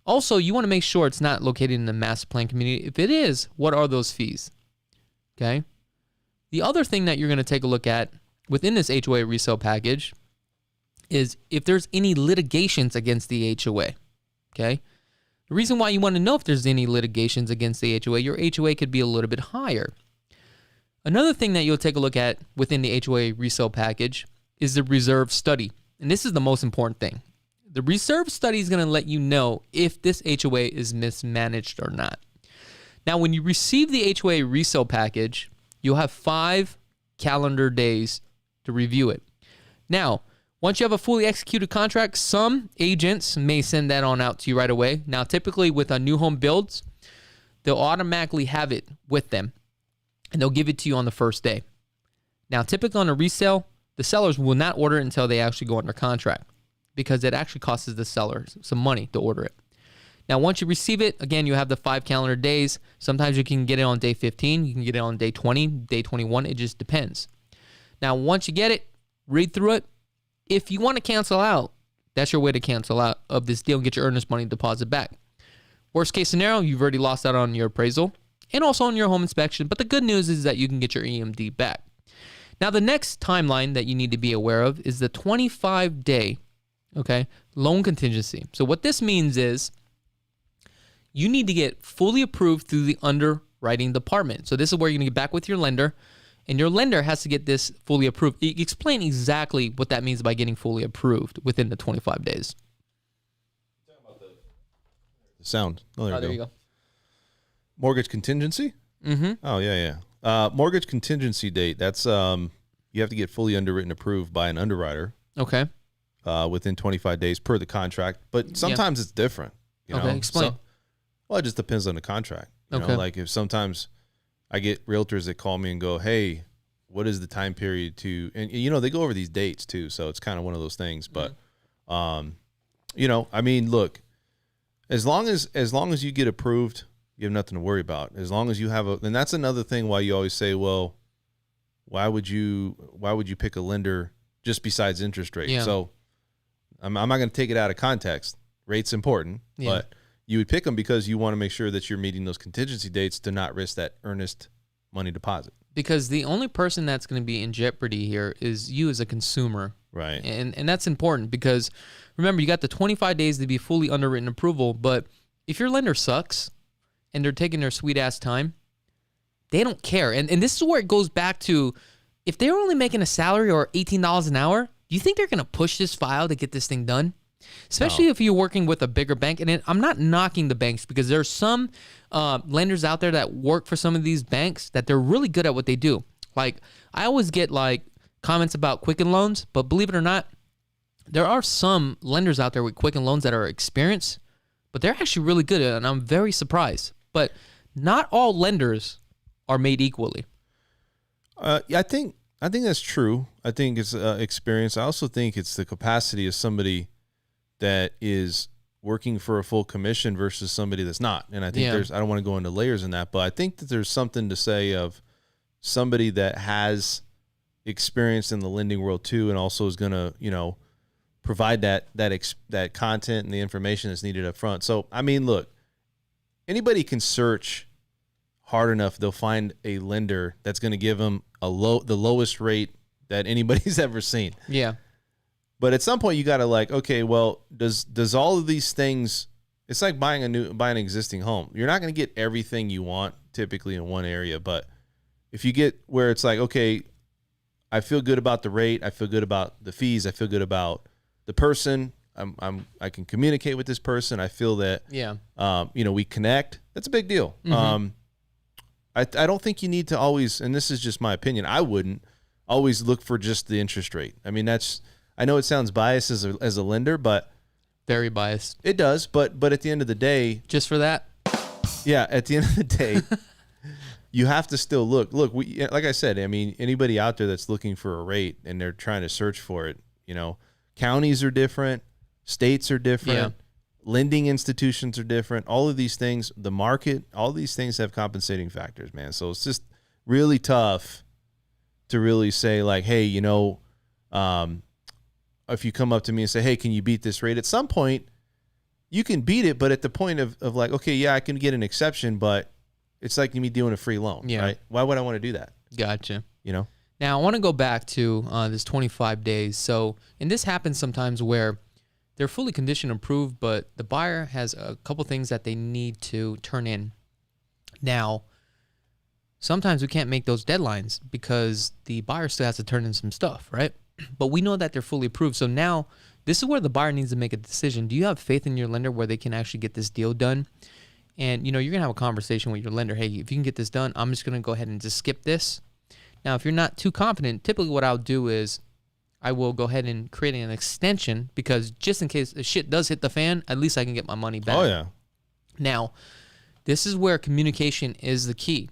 Also, you want to make sure it's not located in the master plan community. If it is, what are those fees? Okay. The other thing that you're going to take a look at within this HOA resale package is if there's any litigations against the HOA. Okay. The reason why you want to know if there's any litigations against the HOA, your HOA could be a little bit higher. Another thing that you'll take a look at within the HOA resale package is the reserve study. And this is the most important thing. The reserve study is going to let you know if this HOA is mismanaged or not. Now, when you receive the HOA resale package, you'll have 5 calendar days to review it. Now, once you have a fully executed contract, some agents may send that on out to you right away. Now, typically with new home builds, they'll automatically have it with them, and they'll give it to you on the first day. Now, typically on a resale, the sellers will not order it until they actually go under contract because it actually costs the seller some money to order it. Now, once you receive it, again, you have the 5 calendar days. Sometimes you can get it on day 15. You can get it on day 20, day 21. It just depends. Now, once you get it, read through it. If you want to cancel out, that's your way to cancel out of this deal and get your earnest money deposit back. Worst case scenario, you've already lost out on your appraisal and also on your home inspection. But the good news is that you can get your EMD back. Now, the next timeline that you need to be aware of is the 25-day, loan contingency. So what this means is you need to get fully approved through the underwriting department. So this is where you're going to get back with your lender, and your lender has to get this fully approved. Explain exactly what that means by getting fully approved within the 25 days. The sound. Oh, there you go. Mortgage contingency? Mm-hmm. Oh, yeah. Mortgage contingency date. That's you have to get fully underwritten approved by an underwriter. Okay. Within 25 days per the contract. But sometimes it's different. You know? Explain. Well, it just depends on the contract. You know, like if sometimes I get realtors that call me and go, hey, what is the time period to, and they go over these dates too. So it's kind of one of those things, but, I mean, look, as long as you get approved, you have nothing to worry about. As long as you have and that's another thing why you always say, well, why would you pick a lender just besides interest rate? Yeah. So I'm not going to take it out of context. Rate's important, but you would pick them because you want to make sure that you're meeting those contingency dates to not risk that earnest money deposit. Because the only person that's going to be in jeopardy here is you as a consumer. Right. And that's important because, remember, you got the 25 days to be fully underwritten approval, but if your lender sucks and they're taking their sweet-ass time, they don't care. And this is where it goes back to, if they're only making a salary or $18 an hour, do you think they're going to push this file to get this thing done? Especially if you're working with a bigger bank. And I'm not knocking the banks because there's some lenders out there that work for some of these banks that they're really good at what they do. Like, I always get comments about Quicken Loans, but believe it or not, there are some lenders out there with Quicken Loans that are experienced, but they're actually really good at it, and I'm very surprised. But not all lenders are made equally. I think that's true. I think it's experience. I also think it's the capacity of somebody that is working for a full commission versus somebody that's not. And I think I don't want to go into layers in that, but I think that there's something to say of somebody that has experience in the lending world too, and also is going to, provide that content and the information that's needed up front. So, I mean, look, anybody can search hard enough, they'll find a lender that's going to give them the lowest rate that anybody's ever seen. Yeah. But at some point you got to like, okay, well, does all of these things, it's like buying an existing home. You're not going to get everything you want typically in one area, but if you get where it's like, okay, I feel good about the rate, I feel good about the fees, I feel good about the person, I can communicate with this person, I feel that we connect. That's a big deal. Mm-hmm. I don't think you need to always, and this is just my opinion, I wouldn't always look for just the interest rate. I mean, I know it sounds biased as a lender, but very biased. It does, but at the end of the day, just for that, yeah. At the end of the day, you have to still look. We, like I said, I mean, anybody out there that's looking for a rate and they're trying to search for it, counties are different, states are different, lending institutions are different. All of these things, the market, all these things have compensating factors, man. So it's just really tough to really say like, hey, if you come up to me and say, hey, can you beat this rate? At some point, you can beat it, but at the point of like, okay, yeah, I can get an exception, but it's like me doing a free loan, right? Why would I want to do that? Gotcha. Now, I want to go back to this 25 days. So, and this happens sometimes where they're fully condition approved, but the buyer has a couple things that they need to turn in. Now, sometimes we can't make those deadlines because the buyer still has to turn in some stuff, right? But we know that they're fully approved. So now this is where the buyer needs to make a decision. Do you have faith in your lender where they can actually get this deal done? And, you're going to have a conversation with your lender. Hey, if you can get this done, I'm just going to go ahead and just skip this. Now, if you're not too confident, typically what I'll do is I will go ahead and create an extension because just in case the shit does hit the fan, at least I can get my money back. Oh, yeah. Now, this is where communication is the key.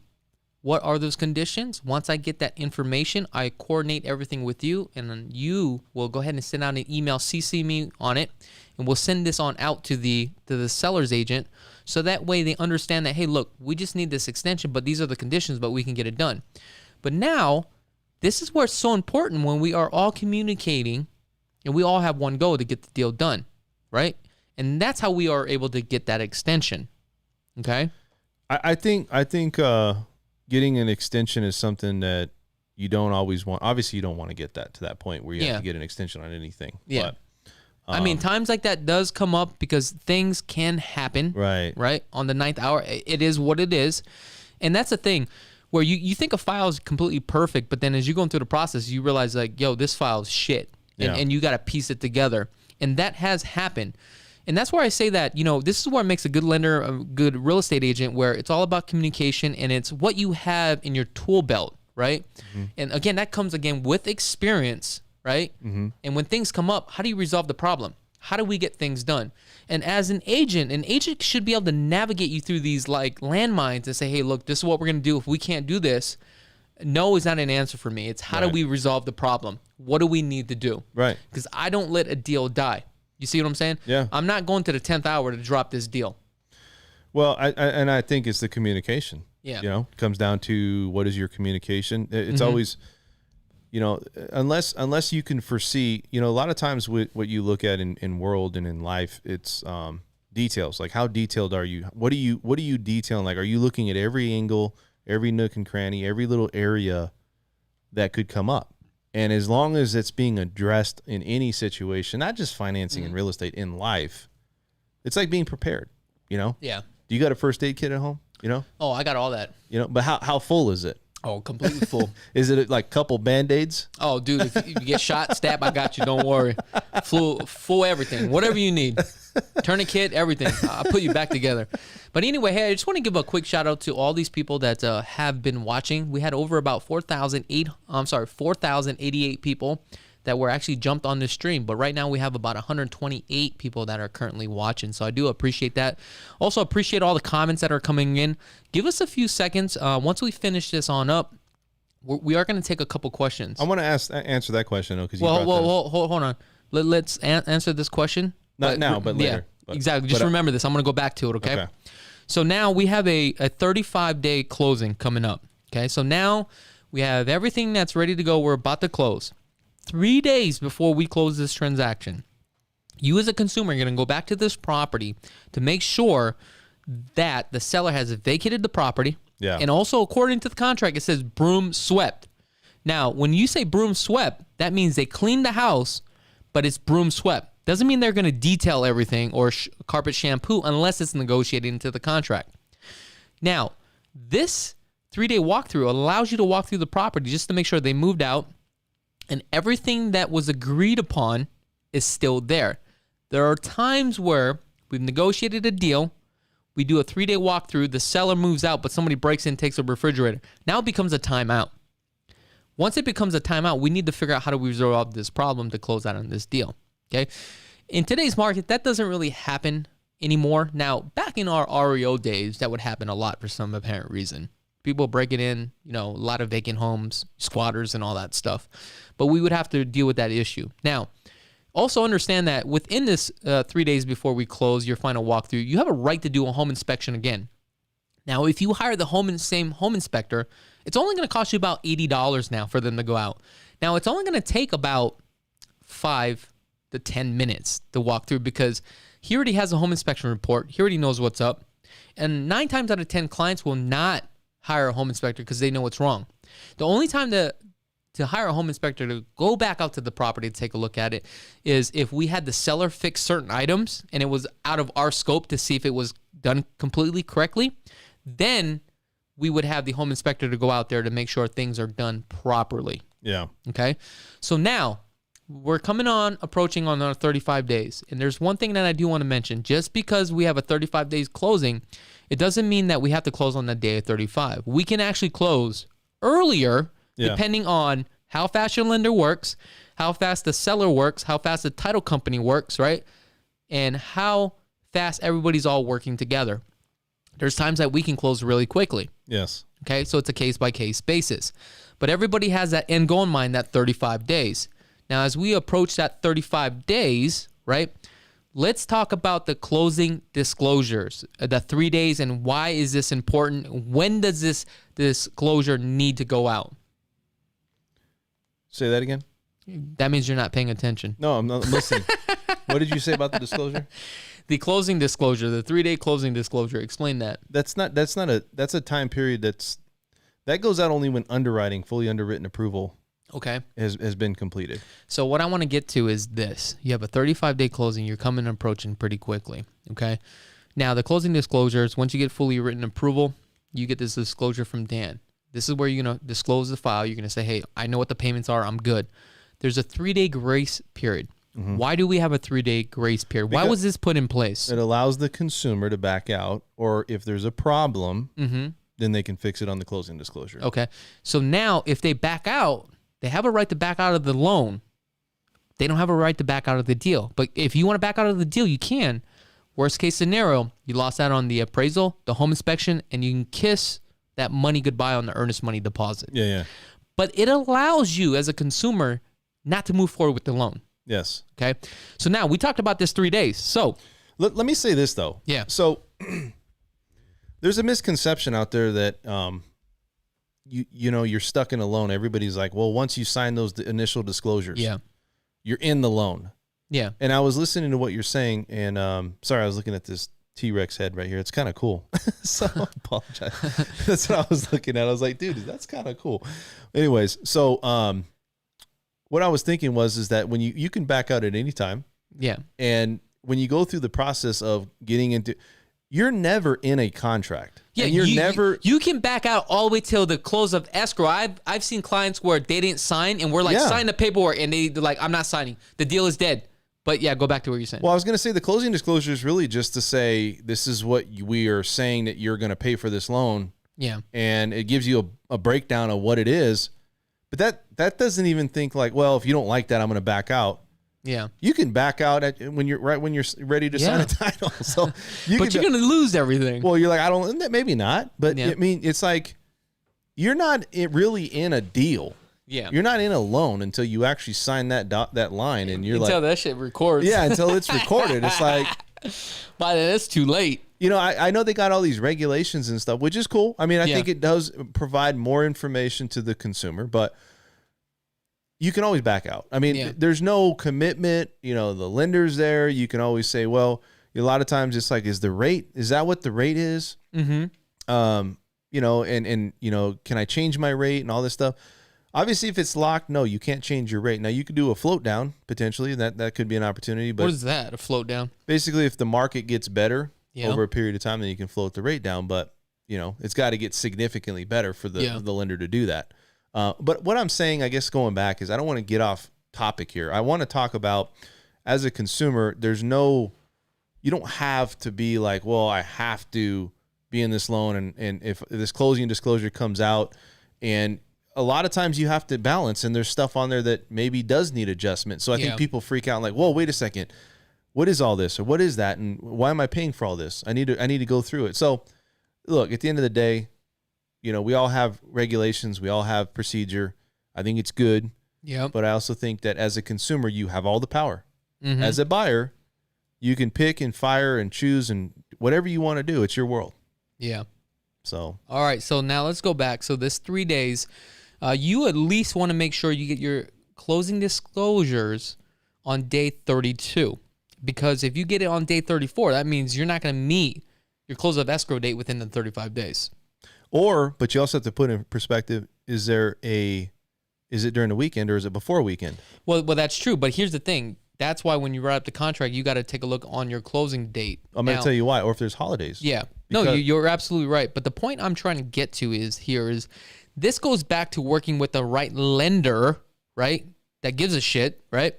What are those conditions? Once I get that information, I coordinate everything with you, and then you will go ahead and send out an email, CC me on it, and we'll send this on out to the seller's agent, so that way they understand that, hey, look, we just need this extension, but these are the conditions, but we can get it done. But now, this is where it's so important when we are all communicating, and we all have one goal to get the deal done, right? And that's how we are able to get that extension. Okay? I think getting an extension is something that you don't always want. Obviously, you don't want to get to that point where you have to get an extension on anything. Yeah. But, I mean, times like that does come up because things can happen. Right? On the 9th hour, it is what it is. And that's the thing where you think a file is completely perfect, but then as you're going through the process, you realize like, yo, this file is shit. And you got to piece it together. And that has happened. And that's where I say that, this is where it makes a good lender, a good real estate agent, where it's all about communication and it's what you have in your tool belt, right? Mm-hmm. And again, that comes with experience, right? Mm-hmm. And when things come up, how do you resolve the problem? How do we get things done? And as an agent should be able to navigate you through these like landmines and say, hey, look, this is what we're going to do. If we can't do this, no is not an answer for me. It's how do we resolve the problem? What do we need to do? Right. Because I don't let a deal die. You see what I'm saying? Yeah. I'm not going to the 10th hour to drop this deal. Well, I think it's the communication. Yeah. It comes down to what is your communication. It's always, unless you can foresee, a lot of times what you look at in world and in life, it's details. Like how detailed are you? What are you detailing? Like, are you looking at every angle, every nook and cranny, every little area that could come up? And as long as it's being addressed in any situation, not just financing and real estate, in life, it's like being prepared, Yeah. Do you got a first aid kit at home, Oh, I got all that. But how full is it? Oh, completely full. Is it like a couple Band-Aids? Oh, dude, if you get shot, stab, I got you. Don't worry. Full everything. Whatever you need. Tourniquet, everything. I'll put you back together. But anyway, hey, I just want to give a quick shout out to all these people that have been watching. We had over about 4,088 people that were actually jumped on this stream. But right now we have about 128 people that are currently watching. So I do appreciate that. Also appreciate all the comments that are coming in. Give us a few seconds. Once we finish this on up, we are going to take a couple questions. I want to answer that question, though. Hold on. Let's answer this question. Not now, but later. Yeah, exactly. Just remember this. I'm going to go back to it, okay? So now we have a 35-day closing coming up, okay? So now we have everything that's ready to go. We're about to close. 3 days before we close this transaction, You as a consumer are going to go back to this property to make sure that the seller has vacated the property. Yeah. And also, according to the contract, it says broom swept. Now, when you say broom swept, that means they cleaned the house, but it's broom swept. Doesn't mean they're going to detail everything or carpet shampoo unless it's negotiated into the contract. Now, this 3-day walkthrough allows you to walk through the property just to make sure they moved out and everything that was agreed upon is still there. There are times where we've negotiated a deal, we do a 3-day walkthrough, the seller moves out, but somebody breaks in and takes a refrigerator. Now it becomes a timeout. Once it becomes a timeout, we need to figure out how do we resolve this problem to close out on this deal. Okay. In today's market, that doesn't really happen anymore. Now, back in our REO days, that would happen a lot for some apparent reason. People breaking in, a lot of vacant homes, squatters and all that stuff. But we would have to deal with that issue. Now, also understand that within this 3 days before we close your final walkthrough, you have a right to do a home inspection again. Now, if you hire the same home inspector, it's only going to cost you about $80 now for them to go out. Now, it's only going to take about 5 to 10 minutes to walk through because he already has a home inspection report. He already knows what's up. And 9 times out of 10, clients will not hire a home inspector because they know what's wrong. The only time to hire a home inspector to go back out to the property to take a look at it is if we had the seller fix certain items and it was out of our scope to see if it was done completely correctly, then we would have the home inspector to go out there to make sure things are done properly. Yeah. Okay. So now we're approaching on our 35 days. And there's one thing that I do want to mention. Just because we have a 35 days closing, it doesn't mean that we have to close on the day of 35. We can actually close earlier depending on how fast your lender works, how fast the seller works, how fast the title company works, right? And how fast everybody's all working together. There's times that we can close really quickly. Yes. Okay, so it's a case-by-case basis. But everybody has that end goal in mind, that 35 days. Now, as we approach that 35 days, right, let's talk about the closing disclosures, the 3 days, and why is this important? When does this disclosure need to go out? Say that again? That means you're not paying attention. No, I'm not listening. What did you say about the disclosure? The closing disclosure, the 3-day closing disclosure. Explain that. That's a time period that goes out only when fully underwritten approval has been completed. So what I want to get to is this. You have a 35-day closing. You're approaching pretty quickly, okay? Now, the closing disclosures, once you get fully written approval, you get this disclosure from Dan. This is where you're going to disclose the file. You're going to say, hey, I know what the payments are. I'm good. There's a 3-day grace period. Mm-hmm. Why do we have a 3-day grace period? Why was this put in place? It allows the consumer to back out, or if there's a problem, then they can fix it on the closing disclosure. Okay. So now if they back out, they have a right to back out of the loan. They don't have a right to back out of the deal. But if you want to back out of the deal, you can. Worst case scenario, you lost out on the appraisal, the home inspection, and you can kiss that money goodbye on the earnest money deposit. Yeah. But it allows you as a consumer not to move forward with the loan. Yes. Okay. So now we talked about this 3 days. So let me say this though. Yeah. So there's a misconception out there that you're stuck in a loan. Everybody's like, well, once you sign those initial disclosures, you're in the loan. Yeah. And I was listening to what you're saying, and sorry, I was looking at this T-Rex head right here. It's kind of cool. So I apologize. That's what I was looking at. I was like, dude, that's kind of cool. Anyways, so what I was thinking is that when you can back out at any time. Yeah. And when you go through the process of getting into, you're never in a contract. Yeah, and you can back out all the way till the close of escrow. I've seen clients where they didn't sign and we're like, sign the paperwork, and they're like, I'm not signing. The deal is dead. But yeah, go back to what you're saying. Well, I was going to say the closing disclosure is really just to say this is what we are saying that you're going to pay for this loan. Yeah. And it gives you a breakdown of what it is. But that doesn't even think like, well, if you don't like that, I'm going to back out. Yeah. You can back out when you're ready to sign a title. So you're going to lose everything. Well, you're like, maybe not. But I mean, it's like you're not really in a deal. Yeah. You're not in a loan until you actually sign that line, and until that shit records. Yeah, until it's recorded. It's like, by then it's too late. I know they got all these regulations and stuff, which is cool. I mean, I think it does provide more information to the consumer, but you can always back out. I mean, there's no commitment. You know, the lender's there. You can always say, well, a lot of times it's like, is that what the rate is? Mm-hmm. You know, and you know, can I change my rate and all this stuff? Obviously, if it's locked, no, you can't change your rate. Now, you could do a float down, potentially. That could be an opportunity. But what is that, a float down? Basically, if the market gets better over a period of time, then you can float the rate down. But, you know, it's got to get significantly better for the lender to do that. But what I'm saying, I guess, going back is I don't want to get off topic here. I want to talk about, as a consumer, you don't have to be like, well, I have to be in this loan. And if this closing disclosure comes out, and a lot of times you have to balance, and there's stuff on there that maybe does need adjustment. So I think people freak out like, whoa, wait a second. What is all this? Or what is that? And why am I paying for all this? I need to go through it. So look, at the end of the day, you know, we all have regulations. We all have procedure. I think it's good. Yeah. But I also think that as a consumer, you have all the power. Mm-hmm. As a buyer, you can pick and fire and choose and whatever you want to do. It's your world. Yeah. So. All right. So now let's go back. So this 3 days, you at least want to make sure you get your closing disclosures on day 32. Because if you get it on day 34, that means you're not going to meet your close of escrow date within the 35 days. But you also have to put in perspective, is it during the weekend or is it before a weekend? Well, that's true. But here's the thing. That's why when you write up the contract, you got to take a look on your closing date. I'm going to tell you why, or if there's holidays. Yeah. No, you're absolutely right. But the point I'm trying to get to is this goes back to working with the right lender, right? That gives a shit, right?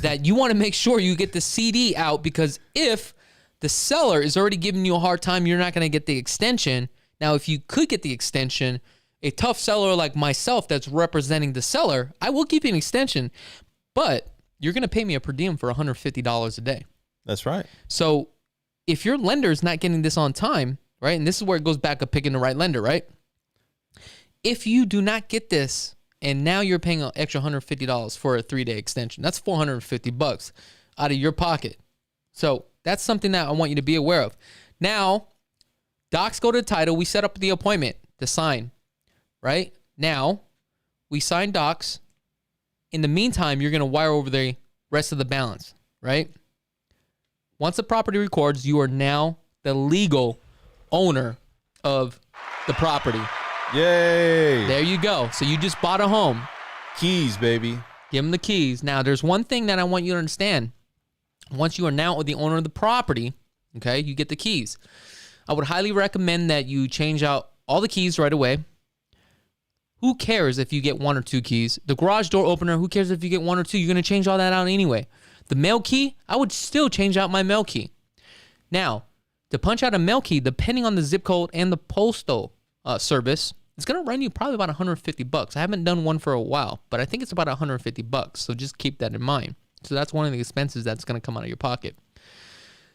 That you want to make sure you get the CD out, because if the seller is already giving you a hard time, you're not going to get the extension. Now, if you could get the extension, a tough seller like myself that's representing the seller, I will give you an extension, but you're going to pay me a per diem for $150 a day. That's right. So if your lender is not getting this on time, right, and this is where it goes back to picking the right lender, right? If you do not get this, and now you're paying an extra $150 for a 3-day extension, that's $450 out of your pocket. So that's something that I want you to be aware of. Now, docs go to title. We set up the appointment to sign, right? Now, we sign docs. In the meantime, you're going to wire over the rest of the balance, right? Once the property records, you are now the legal owner of the property. Yay! There you go. So you just bought a home. Keys, baby. Give them the keys. Now, there's one thing that I want you to understand. Once you are now the owner of the property, okay, you get the keys. I would highly recommend that you change out all the keys right away. Who cares if you get 1 or 2 keys? The garage door opener, who cares if you get 1 or 2? You're going to change all that out anyway. The mail key, I would still change out my mail key. Now, to punch out a mail key, depending on the zip code and the postal service, it's going to run you probably about $150. I haven't done one for a while, but I think it's about $150. So just keep that in mind. So that's one of the expenses that's going to come out of your pocket.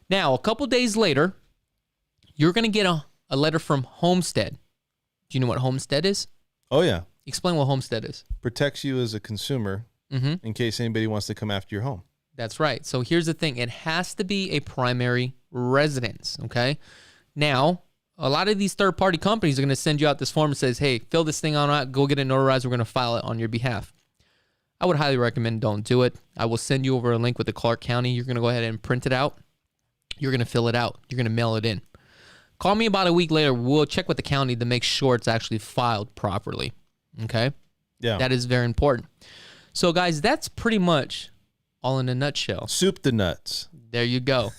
Now, a couple days later, you're going to get a letter from Homestead. Do you know what Homestead is? Oh, yeah. Explain what Homestead is. Protects you as a consumer in case anybody wants to come after your home. That's right. So here's the thing. It has to be a primary residence, okay? Now, a lot of these third-party companies are going to send you out this form that says, hey, fill this thing out, go get it notarized, we're going to file it on your behalf. I would highly recommend don't do it. I will send you over a link with the Clark County. You're going to go ahead and print it out. You're going to fill it out. You're going to mail it in. Call me about a week later. We'll check with the county to make sure it's actually filed properly. Okay? Yeah. That is very important. So, guys, that's pretty much all in a nutshell. Soup the nuts. There you go.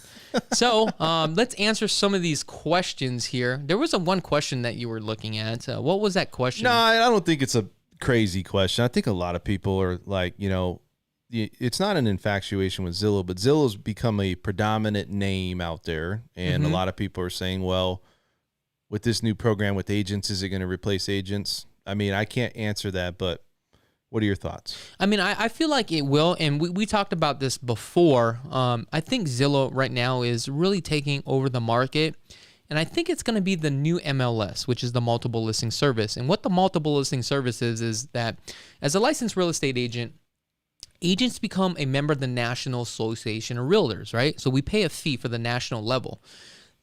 So, let's answer some of these questions here. There was one question that you were looking at. What was that question? No, I don't think it's a crazy question. I think a lot of people are like, you know, it's not an infatuation with Zillow, but Zillow's become a predominant name out there. And a lot of people are saying, well, with this new program with agents, is it going to replace agents? I mean, I can't answer that, but what are your thoughts? I mean, I feel like it will. And we talked about this before. I think Zillow right now is really taking over the market. And I think it's going to be the new MLS, which is the multiple listing service. And what the multiple listing service is that as a licensed real estate agent, agents become a member of the National Association of Realtors, right? So we pay a fee for the national level.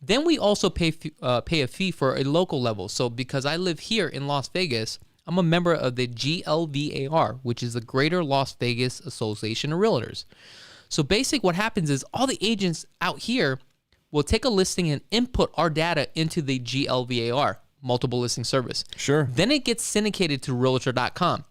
Then we also pay a fee for a local level. So because I live here in Las Vegas, I'm a member of the GLVAR, which is the Greater Las Vegas Association of Realtors. So basically what happens is all the agents out here will take a listing and input our data into the GLVAR, multiple listing service. Sure. Then it gets syndicated to Realtor.com.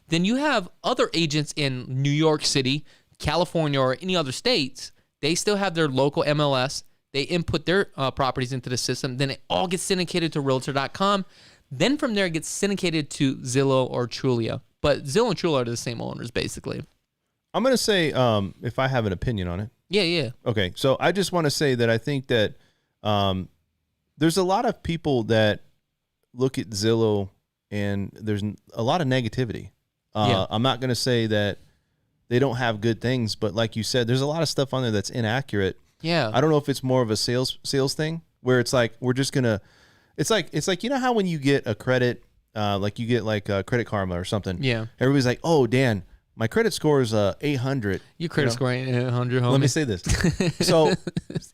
Then you have other agents in New York City, California, or any other states. They still have their local MLS. They input their properties into the system. Then it all gets syndicated to Realtor.com. Then from there, it gets syndicated to Zillow or Trulia. But Zillow and Trulia are the same owners, basically. I'm going to say, if I have an opinion on it. Yeah. Okay, so I just want to say that I think that there's a lot of people that look at Zillow and there's a lot of negativity. I'm not going to say that they don't have good things, but like you said, there's a lot of stuff on there that's inaccurate. Yeah. I don't know if it's more of a sales thing where it's like we're just gonna. It's like you know how when you get a credit, like you get like Credit Karma or something. Yeah. Everybody's like, oh Dan, my credit score is 800. Your credit score ain't 800, homie. Let me say this. So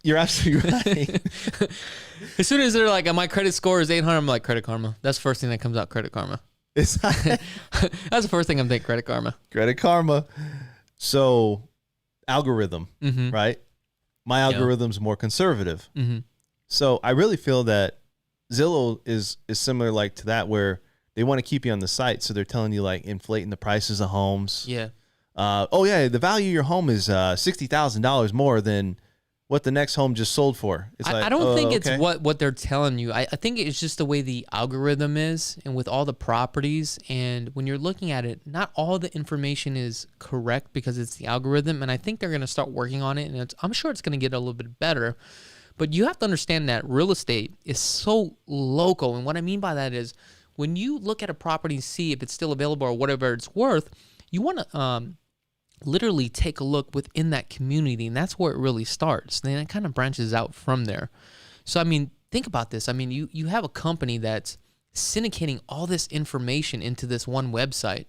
you're absolutely right. As soon as they're like, my credit score is 800, I'm like, Credit Karma. That's the first thing that comes out, Credit Karma. It's That's the first thing I'm thinking, Credit Karma. Credit Karma. So algorithm, right? My algorithm's more conservative. So I really feel that Zillow is similar like to that, where they want to keep you on the site. So they're telling you like inflating the prices of homes. Yeah. The value of your home is $60,000 more than what the next home just sold for. It's I don't think it's what they're telling you. I think it's just the way the algorithm is, and with all the properties. And when you're looking at it, not all the information is correct because it's the algorithm. And I think they're going to start working on it. And I'm sure it's going to get a little bit better. But you have to understand that real estate is so local. And what I mean by that is when you look at a property and see if it's still available or whatever it's worth, you want to literally take a look within that community, and that's where it really starts. Then it kind of branches out from there. So, I mean, think about this. I mean, you have a company that's syndicating all this information into this one website.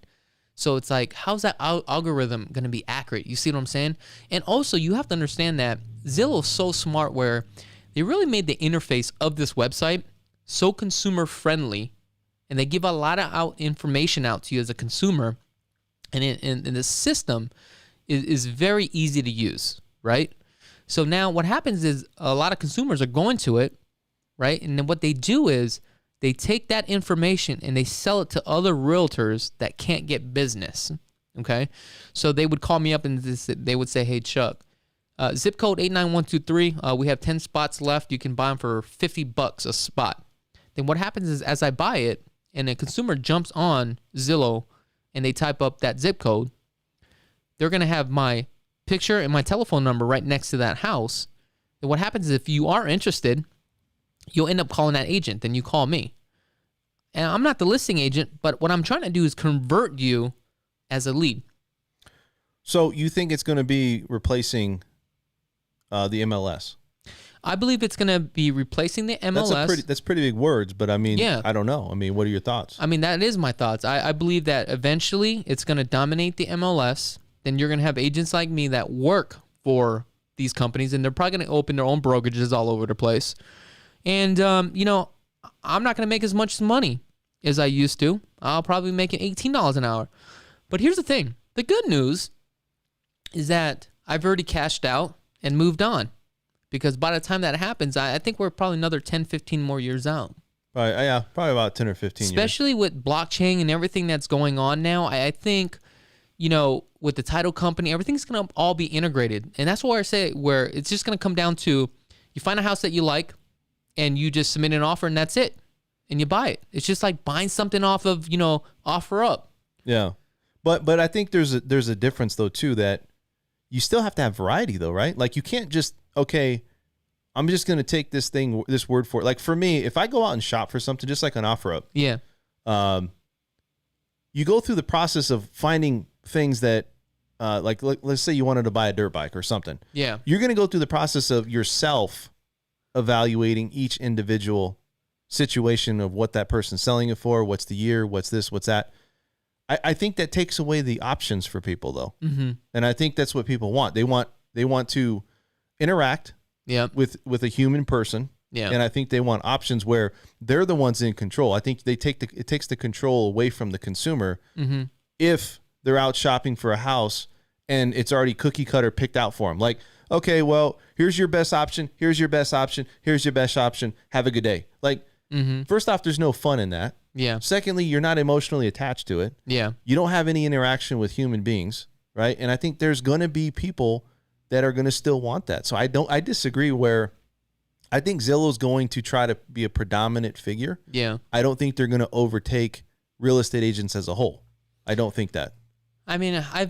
So it's like, how's that algorithm going to be accurate? You see what I'm saying? And also, you have to understand that Zillow is so smart where they really made the interface of this website so consumer friendly, and they give a lot of information out to you as a consumer. And the system is very easy to use, right? So now what happens is a lot of consumers are going to it, right? And then what they do is they take that information and they sell it to other realtors that can't get business, okay? So they would call me up and they would say, hey, Chuck, zip code 89123, we have 10 spots left. You can buy them for $50 a spot. Then what happens is as I buy it and a consumer jumps on Zillow and they type up that zip code, they're going to have my picture and my telephone number right next to that house. And what happens is if you are interested, you'll end up calling that agent. Then you call me. And I'm not the listing agent, but what I'm trying to do is convert you as a lead. So you think it's going to be replacing the MLS? I believe it's going to be replacing the MLS. That's pretty big words, but I mean, yeah. I don't know. I mean, what are your thoughts? I mean, that is my thoughts. I believe that eventually it's going to dominate the MLS. Then you're going to have agents like me that work for these companies, and they're probably going to open their own brokerages all over the place. And, I'm not going to make as much money as I used to. I'll probably be making $18 an hour. But here's the thing. The good news is that I've already cashed out and moved on. Because by the time that happens, I think we're probably another 10, 15 more years out. Right, probably about 10 or 15 Especially years. with blockchain and everything that's going on now, I think, with the title company, everything's going to all be integrated. And that's why I say where it's just going to come down to you find a house that you like and you just submit an offer and that's it. And you buy it. It's just like buying something off of, offer up. Yeah. But I think there's a difference, though, too, that you still have to have variety, though, right? Like you can't just, okay, I'm just going to take this word for it. Like for me, if I go out and shop for something, just like an OfferUp, yeah, you go through the process of finding things that, like let's say you wanted to buy a dirt bike or something. Yeah. You're going to go through the process of yourself evaluating each individual situation of what that person's selling it for, what's the year, what's this, what's that. I think that takes away the options for people, though. Mm-hmm. And I think that's what people want. They want to interact with a human person Yeah. And I think they want options where they're the ones in control. I think it takes the control away from the consumer if they're out shopping for a house and it's already cookie cutter picked out for them. Like, okay, well, here's your best option. Here's your best option. Here's your best option. Have a good day. Like, first off, there's no fun in that. Yeah. Secondly, you're not emotionally attached to it. Yeah. You don't have any interaction with human beings, right? And I think there's going to be people that are going to still want that. So I disagree where I think Zillow's going to try to be a predominant figure. Yeah. I don't think they're going to overtake real estate agents as a whole. I don't think that. I mean, I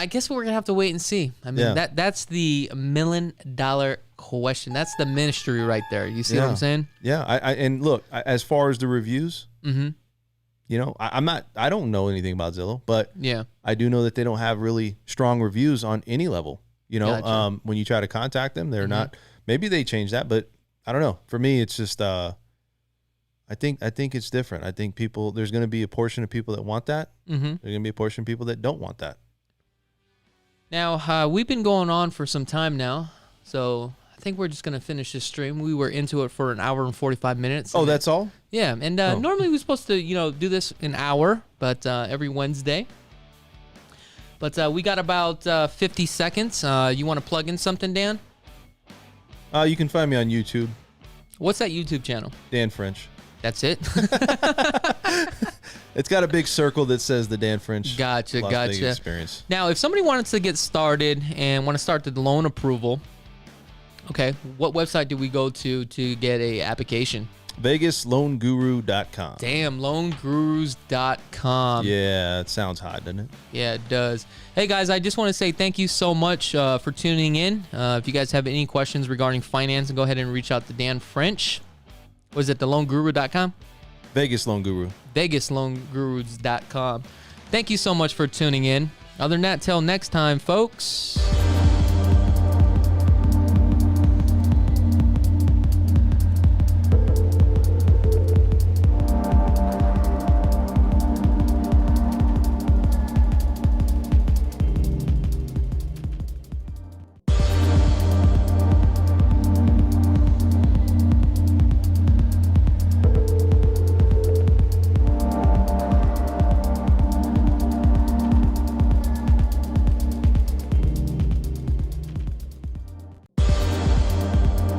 guess we're gonna have to wait and see. I mean, that's the $1 million question. That's the ministry right there. You see what I'm saying? Yeah. And look, as far as the reviews, you know, I don't know anything about Zillow, but I do know that they don't have really strong reviews on any level. You know, gotcha. When you try to contact them, they're not. Maybe they change that, but I don't know. For me, it's just. I think it's different. I think there's going to be a portion of people that want that. There's going to be a portion of people that don't want that. Now, we've been going on for some time now, so I think we're just going to finish this stream. We were into it for an hour and 45 minutes. Oh, that's all? Yeah, and normally we're supposed to, do this an hour, but every Wednesday. But we got about 50 seconds. You want to plug in something, Dan? You can find me on YouTube. What's that YouTube channel? Dan French. That's it? It's got a big circle that says the Dan French. Gotcha. Experience. Now, if somebody wanted to get started and want to start the loan approval, okay, what website do we go to get a application? VegasLoanGuru.com. Damn, LoanGurus.com. Yeah, it sounds hot, doesn't it? Yeah, it does. Hey, guys, I just want to say thank you so much for tuning in. If you guys have any questions regarding finance, go ahead and reach out to Dan French. Was it the LoanGuru.com? Vegas Loan Guru. VegasLoanGurus.com. Thank you so much for tuning in. Other than that, till next time, folks.